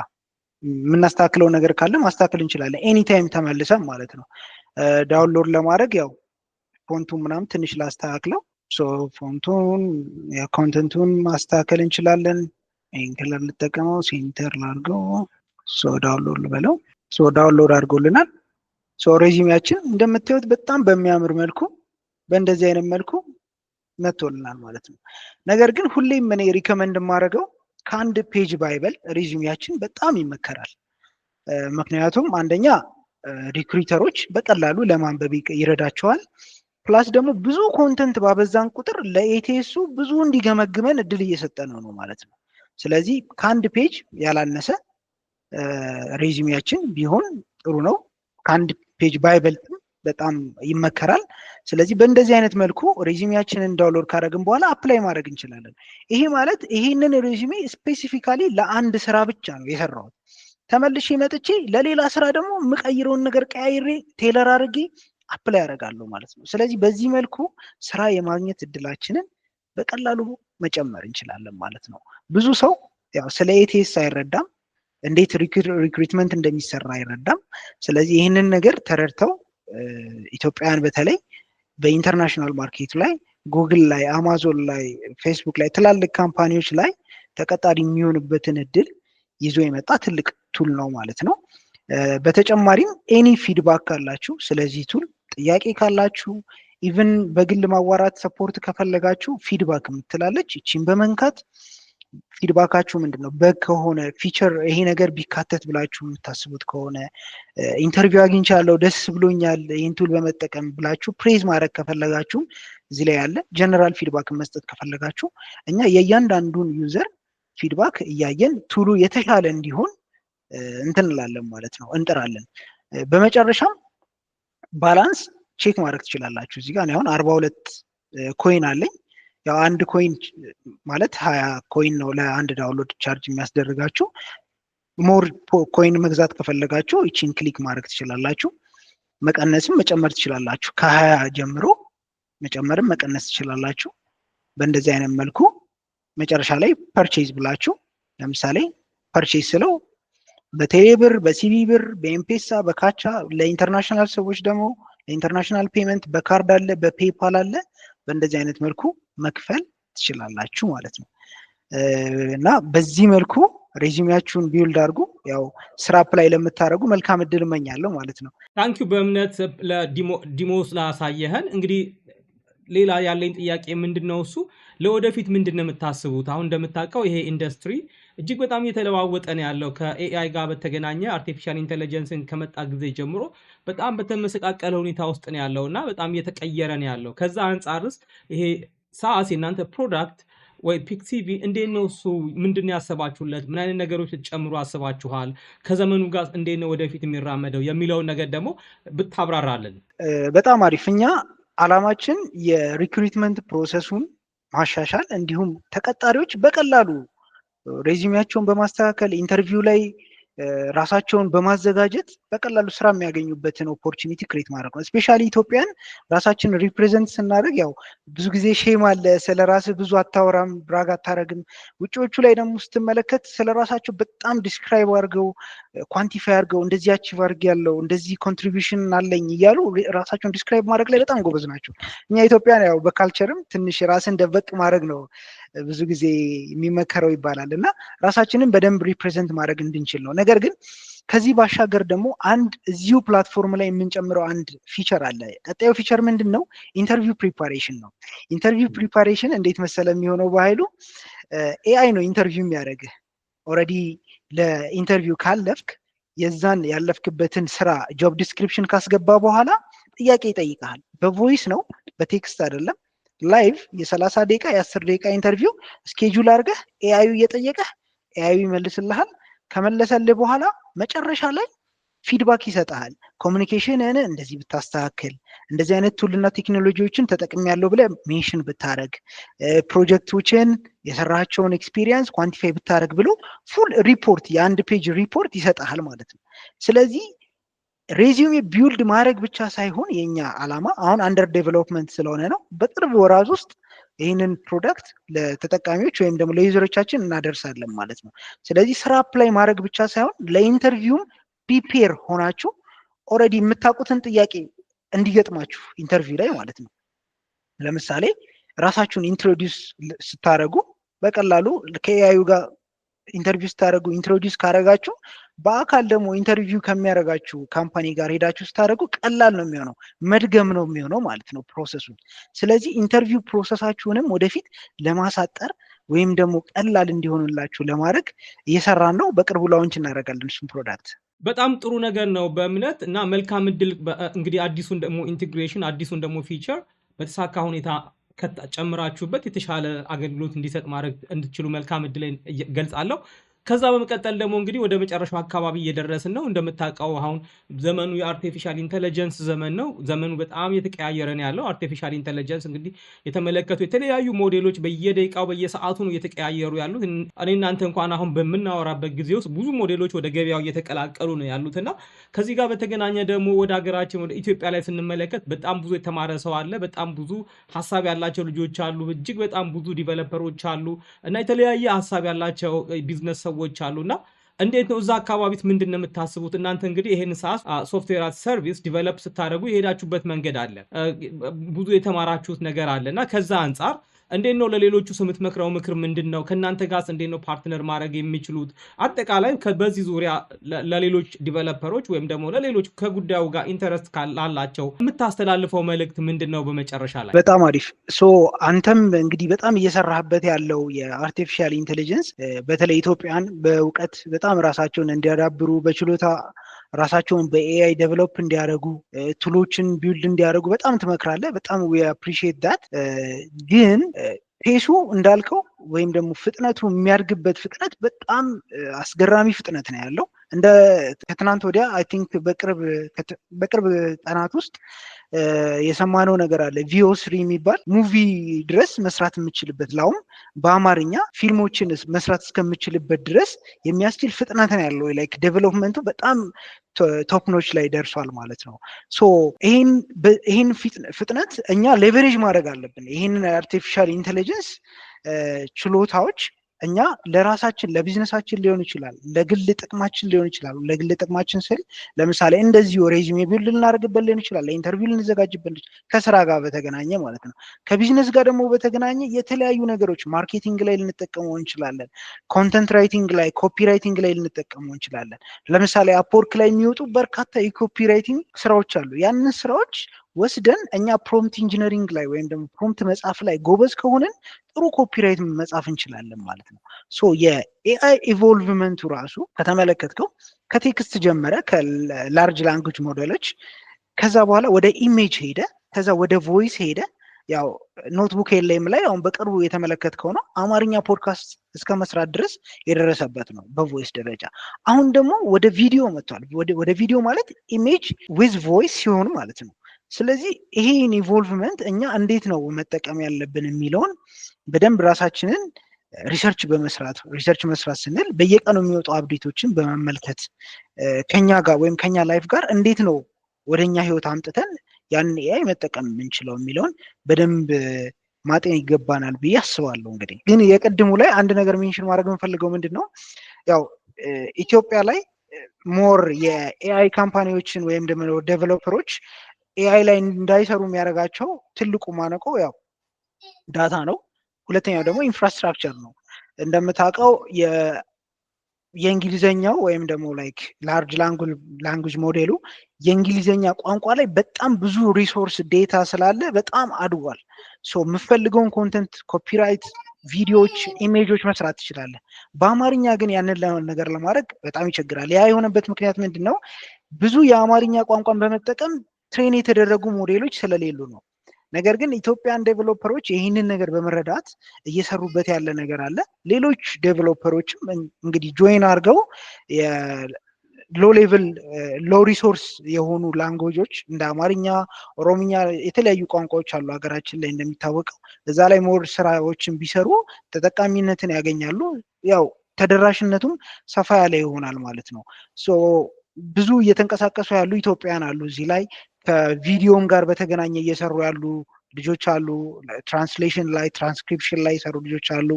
የምናስተካክለው ነገር ካለ ማስተካከል እንችላለን ኤኒ ታይም ተመልሰን ማለት ነው። ዳውንሎድ ለማድረግ ያው ፎንቱን ምናምን ትንሽ ላስተካክለው። ሶ ፎንቱን ኮንተንቱን ማስተካከል እንችላለን። ይሄን ከለር ልጠቀመው፣ ሴንተር ላድርገው። ሶ ዳውንሎድ ልበለው። ሶ ዳውንሎድ አድርጎልናል። ሶ ሬዚዩሜያችን እንደምታዩት በጣም በሚያምር መልኩ በእንደዚህ አይነት መልኩ መጥቶልናል ማለት ነው። ነገር ግን ሁሌም እኔ ሪከመንድ የማደርገው ከአንድ ፔጅ ባይበልጥ ሬዚዩሜያችን በጣም ይመከራል። ምክንያቱም አንደኛ ሪክሩተሮች በቀላሉ ለማንበብ ይረዳቸዋል። ፕላስ ደግሞ ብዙ ኮንተንት ባበዛን ቁጥር ለኤቲኤሱ ብዙ እንዲገመግመን እድል እየሰጠነው ነው ማለት ነው። ስለዚህ ከአንድ ፔጅ ያላነሰ ሬዚዩሜያችን ቢሆን ጥሩ ነው። ከአንድ ፔጅ ባይበልጥም በጣም ይመከራል። ስለዚህ በእንደዚህ አይነት መልኩ ሬዚዩሜያችንን ዳውንሎድ ካደረግን በኋላ አፕላይ ማድረግ እንችላለን። ይሄ ማለት ይሄንን ሬዚዩሜ ስፔሲፊካሊ ለአንድ ስራ ብቻ ነው የሰራሁት። ተመልሼ መጥቼ ለሌላ ስራ ደግሞ የምቀይረውን ነገር ቀያይሬ ቴለር አድርጌ አፕላይ ያደርጋለሁ ማለት ነው። ስለዚህ በዚህ መልኩ ስራ የማግኘት እድላችንን በቀላሉ መጨመር እንችላለን ማለት ነው። ብዙ ሰው ያው ስለ ኤቲኤስ አይረዳም፣ እንዴት ሪክሩትመንት እንደሚሰራ አይረዳም። ስለዚህ ይህንን ነገር ተረድተው ኢትዮጵያውያን በተለይ በኢንተርናሽናል ማርኬት ላይ ጉግል ላይ፣ አማዞን ላይ፣ ፌስቡክ ላይ ትላልቅ ካምፓኒዎች ላይ ተቀጣሪ የሚሆንበትን እድል ይዞ የመጣ ትልቅ ቱል ነው ማለት ነው። በተጨማሪም ኤኒ ፊድባክ ካላችሁ ስለዚህ ቱል ጥያቄ ካላችሁ ኢቭን በግል ማዋራት ሰፖርት ከፈለጋችሁ ፊድባክ የምትላለች ይቺን በመንካት ፊድባካችሁ ምንድነው በግ ከሆነ ፊቸር ይሄ ነገር ቢካተት ብላችሁ የምታስቡት ከሆነ ኢንተርቪው አግኝቻለሁ ደስ ብሎኛል ይህን ቱል በመጠቀም ብላችሁ ፕሬዝ ማድረግ ከፈለጋችሁ እዚህ ላይ ያለ ጀነራል ፊድባክ መስጠት ከፈለጋችሁ እኛ የእያንዳንዱን ዩዘር ፊድባክ እያየን ቱሉ የተሻለ እንዲሆን እንትን እንላለን ማለት ነው፣ እንጥራለን። በመጨረሻም ባላንስ ቼክ ማድረግ ትችላላችሁ። እዚህ ጋር አሁን 42 ኮይን አለኝ። ያው አንድ ኮይን ማለት 20 ኮይን ነው ለአንድ ዳውንሎድ ቻርጅ የሚያስደርጋችሁ። ሞር ኮይን መግዛት ከፈለጋችሁ እቺን ክሊክ ማድረግ ትችላላችሁ። መቀነስም መጨመር ትችላላችሁ። ከ20 ጀምሮ መጨመርም መቀነስ ትችላላችሁ። በእንደዚህ አይነት መልኩ መጨረሻ ላይ ፐርቼዝ ብላችሁ ለምሳሌ ፐርቼዝ ስለው በቴሌብር፣ በሲቢ ብር፣ በኤምፔሳ፣ በካቻ ለኢንተርናሽናል ሰዎች ደግሞ ለኢንተርናሽናል ፔመንት በካርድ አለ፣ በፔፓል አለ። በእንደዚህ አይነት መልኩ መክፈል ትችላላችሁ ማለት ነው። እና በዚህ መልኩ ሬዚዩሜያችሁን ቢልድ አድርጉ። ያው ስራ አፕላይ ለምታደርጉ መልካም እድል እመኛለሁ ማለት ነው። ታንኪዩ በእምነት ለዲሞ ስላሳየህን። እንግዲህ ሌላ ያለኝ ጥያቄ ምንድነው እሱ ለወደፊት ምንድነው የምታስቡት? አሁን እንደምታውቀው ይሄ ኢንዱስትሪ እጅግ በጣም እየተለዋወጠ ነው ያለው። ከኤአይ ጋር በተገናኘ አርቲፊሻል ኢንቴሊጀንስን ከመጣ ጊዜ ጀምሮ በጣም በተመሰቃቀለ ሁኔታ ውስጥ ነው ያለው እና በጣም እየተቀየረ ነው ያለው። ከዛ አንጻርስ ይሄ ሳአስ የእናንተ ፕሮዳክት ወይ ፒክሲቪ እንዴት ነው እሱ ምንድን ያሰባችሁለት? ምን አይነት ነገሮች ልትጨምሩ አስባችኋል? ከዘመኑ ጋር እንዴት ነው ወደፊት የሚራመደው የሚለውን ነገር ደግሞ ብታብራራለን። በጣም አሪፍ። እኛ አላማችን የሪክሩትመንት ፕሮሰሱን ማሻሻል እንዲሁም ተቀጣሪዎች በቀላሉ ሬዚዩሜያቸውን በማስተካከል ኢንተርቪው ላይ ራሳቸውን በማዘጋጀት በቀላሉ ስራ የሚያገኙበትን ኦፖርቹኒቲ ክሬት ማድረግ ነው። ስፔሻሊ ኢትዮጵያን ራሳችን ሪፕሬዘንት ስናደርግ ያው ብዙ ጊዜ ሼም አለ፣ ስለ ራስህ ብዙ አታወራም፣ ብራግ አታረግም። ውጭዎቹ ላይ ደግሞ ስትመለከት ስለ ራሳቸው በጣም ዲስክራይብ አድርገው ኳንቲፋይ አድርገው እንደዚህ አቺቭ አድርጌያለሁ እንደዚህ ኮንትሪቢዩሽን አለኝ እያሉ ራሳቸውን ዲስክራይብ ማድረግ ላይ በጣም ጎበዝ ናቸው። እኛ ኢትዮጵያን ያው በካልቸርም ትንሽ ራስን ደበቅ ማድረግ ነው ብዙ ጊዜ የሚመከረው ይባላል እና ራሳችንን በደንብ ሪፕሬዘንት ማድረግ እንድንችል ነው። ነገር ግን ከዚህ ባሻገር ደግሞ አንድ እዚሁ ፕላትፎርም ላይ የምንጨምረው አንድ ፊቸር አለ። ቀጣዩ ፊቸር ምንድን ነው? ኢንተርቪው ፕሪፓሬሽን ነው። ኢንተርቪው ፕሪፓሬሽን እንዴት መሰለ የሚሆነው በኃይሉ ኤአይ ነው ኢንተርቪው የሚያደርግህ። ኦልሬዲ ለኢንተርቪው ካለፍክ የዛን ያለፍክበትን ስራ ጆብ ዲስክሪፕሽን ካስገባ በኋላ ጥያቄ ይጠይቃል። በቮይስ ነው፣ በቴክስት አይደለም። ላይቭ የ30 ደቂቃ የ10 ደቂቃ ኢንተርቪው ስኬጁል አድርገህ ኤአዩ እየጠየቀህ ኤአዩ ይመልስልሃል። ከመለሰልህ በኋላ መጨረሻ ላይ ፊድባክ ይሰጣል። ኮሚኒኬሽንን እንደዚህ ብታስተካክል፣ እንደዚህ አይነት ቱልና ቴክኖሎጂዎችን ተጠቅሜያለሁ ብለህ ሜንሽን ብታደርግ፣ ፕሮጀክቶችን የሰራቸውን ኤክስፒሪየንስ ኳንቲፋይ ብታደርግ ብሎ ፉል ሪፖርት የአንድ ፔጅ ሪፖርት ይሰጣል ማለት ነው። ስለዚህ ሬዚዩሜ ቢውልድ ማድረግ ብቻ ሳይሆን የኛ ዓላማ አሁን አንደር ዴቨሎፕመንት ስለሆነ ነው። በቅርብ ወራት ውስጥ ይህንን ፕሮዳክት ለተጠቃሚዎች ወይም ደግሞ ለዩዘሮቻችን እናደርሳለን ማለት ነው። ስለዚህ ስራ አፕላይ ማድረግ ብቻ ሳይሆን ለኢንተርቪውም ፕሪፔር ሆናችሁ ኦልሬዲ የምታውቁትን ጥያቄ እንዲገጥማችሁ ኢንተርቪው ላይ ማለት ነው። ለምሳሌ ራሳችሁን ኢንትሮዲውስ ስታደርጉ በቀላሉ ከኤአዩ ጋር ኢንተርቪው ስታደርጉ ኢንትሮዲውስ ካደረጋችሁ በአካል ደግሞ ኢንተርቪው ከሚያደርጋችሁ ካምፓኒ ጋር ሄዳችሁ ስታደርጉ ቀላል ነው የሚሆነው፣ መድገም ነው የሚሆነው ማለት ነው ፕሮሰሱን። ስለዚህ ኢንተርቪው ፕሮሰሳችሁንም ወደፊት ለማሳጠር ወይም ደግሞ ቀላል እንዲሆንላችሁ ለማድረግ እየሰራን ነው። በቅርቡ ላውንች እናደርጋለን እሱን ፕሮዳክት። በጣም ጥሩ ነገር ነው በእምነት እና መልካም እድል። እንግዲህ አዲሱን ደግሞ ኢንቴግሬሽን አዲሱን ደግሞ ፊቸር በተሳካ ሁኔታ ጨምራችሁበት የተሻለ አገልግሎት እንዲሰጥ ማድረግ እንድትችሉ መልካም እድል ገልጻለሁ። ከዛ በመቀጠል ደግሞ እንግዲህ ወደ መጨረሻው አካባቢ እየደረስን ነው። እንደምታውቀው አሁን ዘመኑ የአርቲፊሻል ኢንተለጀንስ ዘመን ነው። ዘመኑ በጣም እየተቀያየረ ነው ያለው። አርቲፊሻል ኢንተለጀንስ እንግዲህ የተመለከቱ የተለያዩ ሞዴሎች በየደቂቃው በየሰዓቱ ነው እየተቀያየሩ ያሉት። እኔ እናንተ እንኳን አሁን በምናወራበት ጊዜ ውስጥ ብዙ ሞዴሎች ወደ ገበያው እየተቀላቀሉ ነው ያሉትና ከዚህ ጋር በተገናኘ ደግሞ ወደ ሀገራችን ወደ ኢትዮጵያ ላይ ስንመለከት በጣም ብዙ የተማረ ሰው አለ። በጣም ብዙ ሀሳብ ያላቸው ልጆች አሉ። እጅግ በጣም ብዙ ዲቨሎፐሮች አሉ እና የተለያየ ሀሳብ ያላቸው ቢዝነስ ሰዎች አሉና እንዴት ነው እዛ አካባቢት ምንድን ነው የምታስቡት እናንተ? እንግዲህ ይሄን ሳስ ሶፍትዌር አስ ሰርቪስ ዲቨሎፕ ስታደርጉ የሄዳችሁበት መንገድ አለ፣ ብዙ የተማራችሁት ነገር አለ እና ከዛ አንጻር እንዴት ነው ለሌሎቹ የምትመክረው ምክር ምንድን ነው? ከእናንተ ጋርስ እንዴት ነው ፓርትነር ማድረግ የሚችሉት? አጠቃላይ በዚህ ዙሪያ ለሌሎች ዲቨሎፐሮች ወይም ደግሞ ለሌሎች ከጉዳዩ ጋር ኢንተረስት ካላቸው የምታስተላልፈው መልእክት ምንድን ነው በመጨረሻ ላይ? በጣም አሪፍ። ሶ አንተም እንግዲህ በጣም እየሰራህበት ያለው የአርቲፊሻል ኢንቴሊጀንስ በተለይ ኢትዮጵያን በእውቀት በጣም ራሳቸውን እንዲያዳብሩ በችሎታ ራሳቸውን በኤአይ ዴቨሎፕ እንዲያደርጉ ቱሎችን ቢልድ እንዲያደርጉ በጣም ትመክራለህ። በጣም ዊ አፕሪሺየት ዳት። ግን ፔሱ እንዳልከው ወይም ደግሞ ፍጥነቱ የሚያድግበት ፍጥነት በጣም አስገራሚ ፍጥነት ነው ያለው። እንደ ከትናንት ወዲያ አይ ቲንክ በቅርብ ቀናት ውስጥ የሰማነው ነገር አለ። ቪኦ3 የሚባል ሙቪ ድረስ መስራት የምችልበት ላውም በአማርኛ ፊልሞችን መስራት እስከምችልበት ድረስ የሚያስችል ፍጥነት ነው ያለው። ላይክ ዴቨሎፕመንቱ በጣም ቶፕኖች ላይ ደርሷል ማለት ነው። ሶ ይህን ፍጥነት እኛ ሌቨሬጅ ማድረግ አለብን። ይህንን አርቲፊሻል ኢንቴሊጀንስ ችሎታዎች እኛ ለራሳችን ለቢዝነሳችን ሊሆን ይችላል፣ ለግል ጥቅማችን ሊሆን ይችላል። ለግል ጥቅማችን ስል ለምሳሌ እንደዚሁ ሬዚሜ ቢልድ ልናደርግበት ሊሆን ይችላል፣ ለኢንተርቪው ልንዘጋጅበት፣ ከስራ ጋር በተገናኘ ማለት ነው። ከቢዝነስ ጋር ደግሞ በተገናኘ የተለያዩ ነገሮች ማርኬቲንግ ላይ ልንጠቀመው እንችላለን። ኮንተንት ራይቲንግ ላይ፣ ኮፒ ራይቲንግ ላይ ልንጠቀመው እንችላለን። ለምሳሌ አፕወርክ ላይ የሚወጡ በርካታ የኮፒ ራይቲንግ ስራዎች አሉ። ያንን ስራዎች ወስደን እኛ ፕሮምፕት ኢንጂነሪንግ ላይ ወይም ደግሞ ፕሮምፕት መጻፍ ላይ ጎበዝ ከሆንን ጥሩ ኮፒራይት መጻፍ እንችላለን ማለት ነው። ሶ የኤአይ ኢቮልቭመንቱ ራሱ ከተመለከትከው ከቴክስት ጀመረ፣ ከላርጅ ላንጉጅ ሞዴሎች፣ ከዛ በኋላ ወደ ኢሜጅ ሄደ፣ ከዛ ወደ ቮይስ ሄደ። ያው ኖትቡክ ኤልኤም ላይ አሁን በቅርቡ የተመለከትከው ነው አማርኛ ፖድካስት እስከ መስራት ድረስ የደረሰበት ነው በቮይስ ደረጃ። አሁን ደግሞ ወደ ቪዲዮ መጥቷል። ወደ ቪዲዮ ማለት ኢሜጅ ዊዝ ቮይስ ሲሆኑ ማለት ነው። ስለዚህ ይሄን ኢቮልቭመንት እኛ እንዴት ነው መጠቀም ያለብን የሚለውን በደንብ ራሳችንን ሪሰርች መስራት ስንል በየቀኑ የሚወጡ አፕዴቶችን በመመልከት ከኛ ጋር ወይም ከኛ ላይፍ ጋር እንዴት ነው ወደኛ ህይወት አምጥተን ያንን ኤአይ መጠቀም የምንችለው የሚለውን በደንብ ማጤን ይገባናል ብዬ አስባለሁ። እንግዲህ ግን የቅድሙ ላይ አንድ ነገር ሜንሽን ማድረግ የምፈልገው ምንድን ነው፣ ያው ኢትዮጵያ ላይ ሞር የኤአይ ካምፓኒዎችን ወይም ደግሞ ዴቨሎፐሮች ኤአይ ላይ እንዳይሰሩ የሚያደርጋቸው ትልቁ ማነቆ ያው ዳታ ነው። ሁለተኛው ደግሞ ኢንፍራስትራክቸር ነው። እንደምታውቀው የእንግሊዘኛው ወይም ደግሞ ላይክ ላርጅ ላንጉጅ ሞዴሉ የእንግሊዘኛ ቋንቋ ላይ በጣም ብዙ ሪሶርስ ዴታ ስላለ በጣም አድጓል። ሶ የምፈልገውን ኮንተንት ኮፒራይት፣ ቪዲዮዎች፣ ኢሜጆች መስራት ትችላለህ። በአማርኛ ግን ያንን ነገር ለማድረግ በጣም ይቸግራል። ያ የሆነበት ምክንያት ምንድን ነው? ብዙ የአማርኛ ቋንቋን በመጠቀም ትሬን የተደረጉ ሞዴሎች ስለሌሉ ነው። ነገር ግን ኢትዮጵያን ዴቨሎፐሮች ይህንን ነገር በመረዳት እየሰሩበት ያለ ነገር አለ። ሌሎች ዴቨሎፐሮችም እንግዲህ ጆይን አድርገው ሎ ሌቭል ሎ ሪሶርስ የሆኑ ላንጉዌጆች እንደ አማርኛ፣ ኦሮምኛ የተለያዩ ቋንቋዎች አሉ ሀገራችን ላይ እንደሚታወቀው። እዛ ላይ ሞር ስራዎችን ቢሰሩ ተጠቃሚነትን ያገኛሉ። ያው ተደራሽነቱም ሰፋ ያለ ይሆናል ማለት ነው። ሶ ብዙ እየተንቀሳቀሱ ያሉ ኢትዮጵያውያን አሉ እዚህ ላይ ከቪዲዮም ጋር በተገናኘ እየሰሩ ያሉ ልጆች አሉ። ትራንስሌሽን ላይ ትራንስክሪፕሽን ላይ የሰሩ ልጆች አሉ።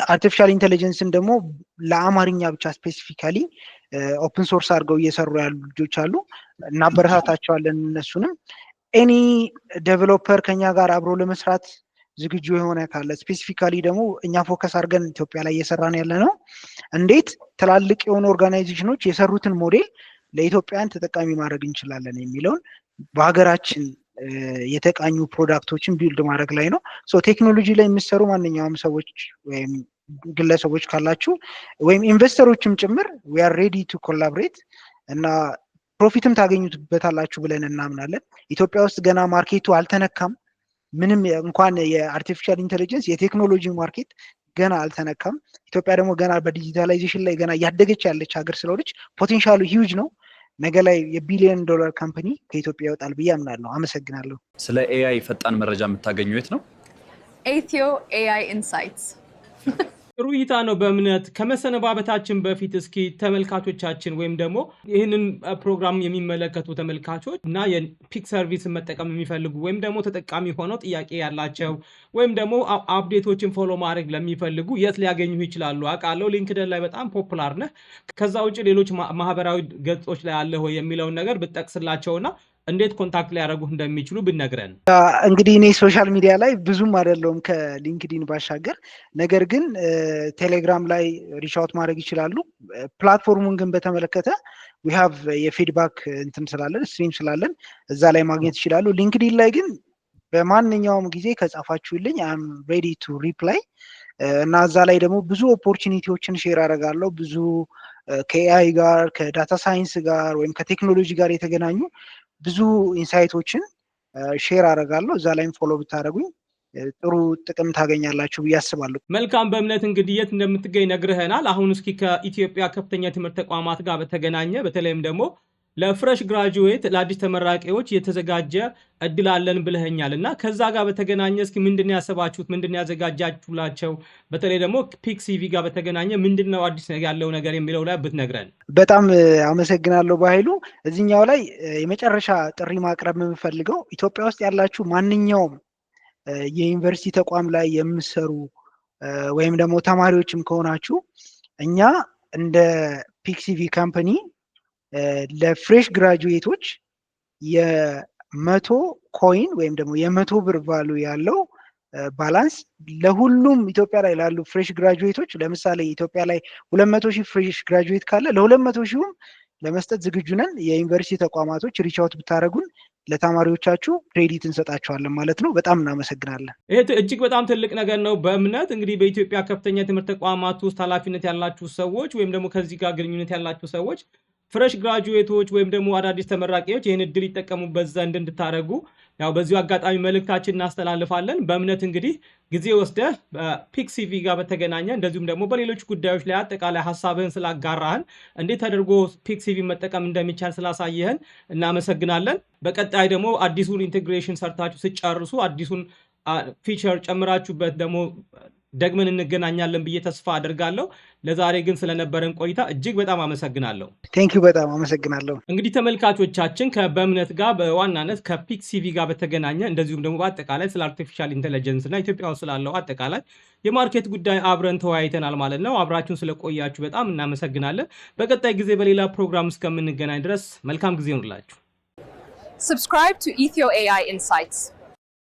አርቲፊሻል ኢንቴሊጀንስን ደግሞ ለአማርኛ ብቻ ስፔሲፊካሊ ኦፕን ሶርስ አድርገው እየሰሩ ያሉ ልጆች አሉ። እናበረታታቸዋለን እነሱንም። ኤኒ ዴቨሎፐር ከኛ ጋር አብሮ ለመስራት ዝግጁ የሆነ ካለ ስፔሲፊካሊ ደግሞ እኛ ፎከስ አድርገን ኢትዮጵያ ላይ እየሰራን ያለ ነው እንዴት ትላልቅ የሆኑ ኦርጋናይዜሽኖች የሰሩትን ሞዴል ለኢትዮጵያን ተጠቃሚ ማድረግ እንችላለን የሚለውን በሀገራችን የተቃኙ ፕሮዳክቶችን ቢልድ ማድረግ ላይ ነው። ሶ ቴክኖሎጂ ላይ የሚሰሩ ማንኛውም ሰዎች ወይም ግለሰቦች ካላችሁ ወይም ኢንቨስተሮችም ጭምር we are ready to collaborate እና ፕሮፊትም ታገኙበታላችሁ ብለን እናምናለን። ኢትዮጵያ ውስጥ ገና ማርኬቱ አልተነካም። ምንም እንኳን የአርቲፊሻል ኢንቴሊጀንስ የቴክኖሎጂ ማርኬት ገና አልተነካም። ኢትዮጵያ ደግሞ ገና በዲጂታላይዜሽን ላይ ገና እያደገች ያለች ሀገር ስለሆነች ፖቴንሻሉ ሂውጅ ነው። ነገ ላይ የቢሊዮን ዶላር ካምፓኒ ከኢትዮጵያ ይወጣል ብዬ አምናለሁ። አመሰግናለሁ። ስለ ኤአይ ፈጣን መረጃ የምታገኙ የት ነው? ኢትዮ ኤአይ ኢንሳይትስ። ጥሩ እይታ ነው። በእምነት ከመሰነባበታችን በፊት እስኪ ተመልካቾቻችን ወይም ደግሞ ይህንን ፕሮግራም የሚመለከቱ ተመልካቾች እና የፒክ ሰርቪስን መጠቀም የሚፈልጉ ወይም ደግሞ ተጠቃሚ ሆነው ጥያቄ ያላቸው ወይም ደግሞ አፕዴቶችን ፎሎ ማድረግ ለሚፈልጉ የት ሊያገኙ ይችላሉ? አውቃለሁ ሊንክድን ላይ በጣም ፖፑላር ነህ። ከዛ ውጭ ሌሎች ማህበራዊ ገጾች ላይ አለ ወይ የሚለውን ነገር ብትጠቅስላቸውና እንዴት ኮንታክት ሊያደርጉ እንደሚችሉ ብነግረን። እንግዲህ እኔ ሶሻል ሚዲያ ላይ ብዙም አይደለሁም ከሊንክዲን ባሻገር፣ ነገር ግን ቴሌግራም ላይ ሪች አውት ማድረግ ይችላሉ። ፕላትፎርሙን ግን በተመለከተ we have የፊድባክ እንትን ስላለን ስትሪም ስላለን እዛ ላይ ማግኘት ይችላሉ። ሊንክዲን ላይ ግን በማንኛውም ጊዜ ከጻፋችሁልኝ አም ሬዲ ቱ ሪፕላይ እና እዛ ላይ ደግሞ ብዙ ኦፖርቹኒቲዎችን ሼር አደርጋለሁ። ብዙ ከኤአይ ጋር ከዳታ ሳይንስ ጋር ወይም ከቴክኖሎጂ ጋር የተገናኙ ብዙ ኢንሳይቶችን ሼር አደርጋለሁ። እዛ ላይም ፎሎ ብታደርጉኝ ጥሩ ጥቅም ታገኛላችሁ ብዬ አስባለሁ። መልካም። በእምነት እንግዲህ የት እንደምትገኝ ነግረህናል። አሁን እስኪ ከኢትዮጵያ ከፍተኛ ትምህርት ተቋማት ጋር በተገናኘ በተለይም ደግሞ ለፍሬሽ ግራጁዌት ለአዲስ ተመራቂዎች የተዘጋጀ እድል አለን ብለኸኛል እና ከዛ ጋር በተገናኘ እስኪ ምንድን ያሰባችሁት? ምንድን ያዘጋጃችሁላቸው? በተለይ ደግሞ ፒክ ሲቪ ጋር በተገናኘ ምንድን ነው አዲስ ያለው ነገር የሚለው ላይ ብትነግረን። በጣም አመሰግናለሁ በኃይሉ። እዚህኛው ላይ የመጨረሻ ጥሪ ማቅረብ የምፈልገው ኢትዮጵያ ውስጥ ያላችሁ ማንኛውም የዩኒቨርሲቲ ተቋም ላይ የምሰሩ ወይም ደግሞ ተማሪዎችም ከሆናችሁ እኛ እንደ ፒክ ሲቪ ካምፓኒ ለፍሬሽ ግራጁዌቶች የ100 ኮይን ወይም ደግሞ የ100 ብር ቫሉ ያለው ባላንስ ለሁሉም ኢትዮጵያ ላይ ላሉ ፍሬሽ ግራጁዌቶች፣ ለምሳሌ ኢትዮጵያ ላይ 200,000 ፍሬሽ ግራጁዌት ካለ ለ200,000 ለመስጠት ዝግጁ ነን። የዩኒቨርሲቲ ተቋማቶች ሪች አውት ብታደርጉን ለተማሪዎቻችሁ ክሬዲት እንሰጣቸዋለን ማለት ነው። በጣም እናመሰግናለን። ይሄ እጅግ በጣም ትልቅ ነገር ነው። በእምነት እንግዲህ በኢትዮጵያ ከፍተኛ ትምህርት ተቋማት ውስጥ ኃላፊነት ያላችሁ ሰዎች ወይም ደግሞ ከዚህ ጋር ግንኙነት ያላችሁ ሰዎች ፍሬሽ ግራጁዌቶች ወይም ደግሞ አዳዲስ ተመራቂዎች ይህን እድል ይጠቀሙበት ዘንድ እንድታደርጉ ያው በዚሁ አጋጣሚ መልእክታችን እናስተላልፋለን። በእምነት እንግዲህ ጊዜ ወስደህ በፒክ ሲቪ ጋር በተገናኘ እንደዚሁም ደግሞ በሌሎች ጉዳዮች ላይ አጠቃላይ ሀሳብህን ስላጋራህን እንዴት አድርጎ ፒክ ሲቪ መጠቀም እንደሚቻል ስላሳየህን እናመሰግናለን። በቀጣይ ደግሞ አዲሱን ኢንቴግሬሽን ሰርታችሁ ስጨርሱ አዲሱን ፊቸር ጨምራችሁበት ደግሞ ደግመን እንገናኛለን ብዬ ተስፋ አድርጋለሁ። ለዛሬ ግን ስለነበረን ቆይታ እጅግ በጣም አመሰግናለሁ። ቴንኪው፣ በጣም አመሰግናለሁ። እንግዲህ ተመልካቾቻችን በእምነት ጋር በዋናነት ከፒክ ሲቪ ጋር በተገናኘ እንደዚሁም ደግሞ በአጠቃላይ ስለ አርቲፊሻል ኢንቴሊጀንስ እና ኢትዮጵያ ውስጥ ስላለው አጠቃላይ የማርኬት ጉዳይ አብረን ተወያይተናል ማለት ነው። አብራችሁን ስለቆያችሁ በጣም እናመሰግናለን። በቀጣይ ጊዜ በሌላ ፕሮግራም እስከምንገናኝ ድረስ መልካም ጊዜ ይሁንላችሁ። Subscribe to Ethio AI Insights.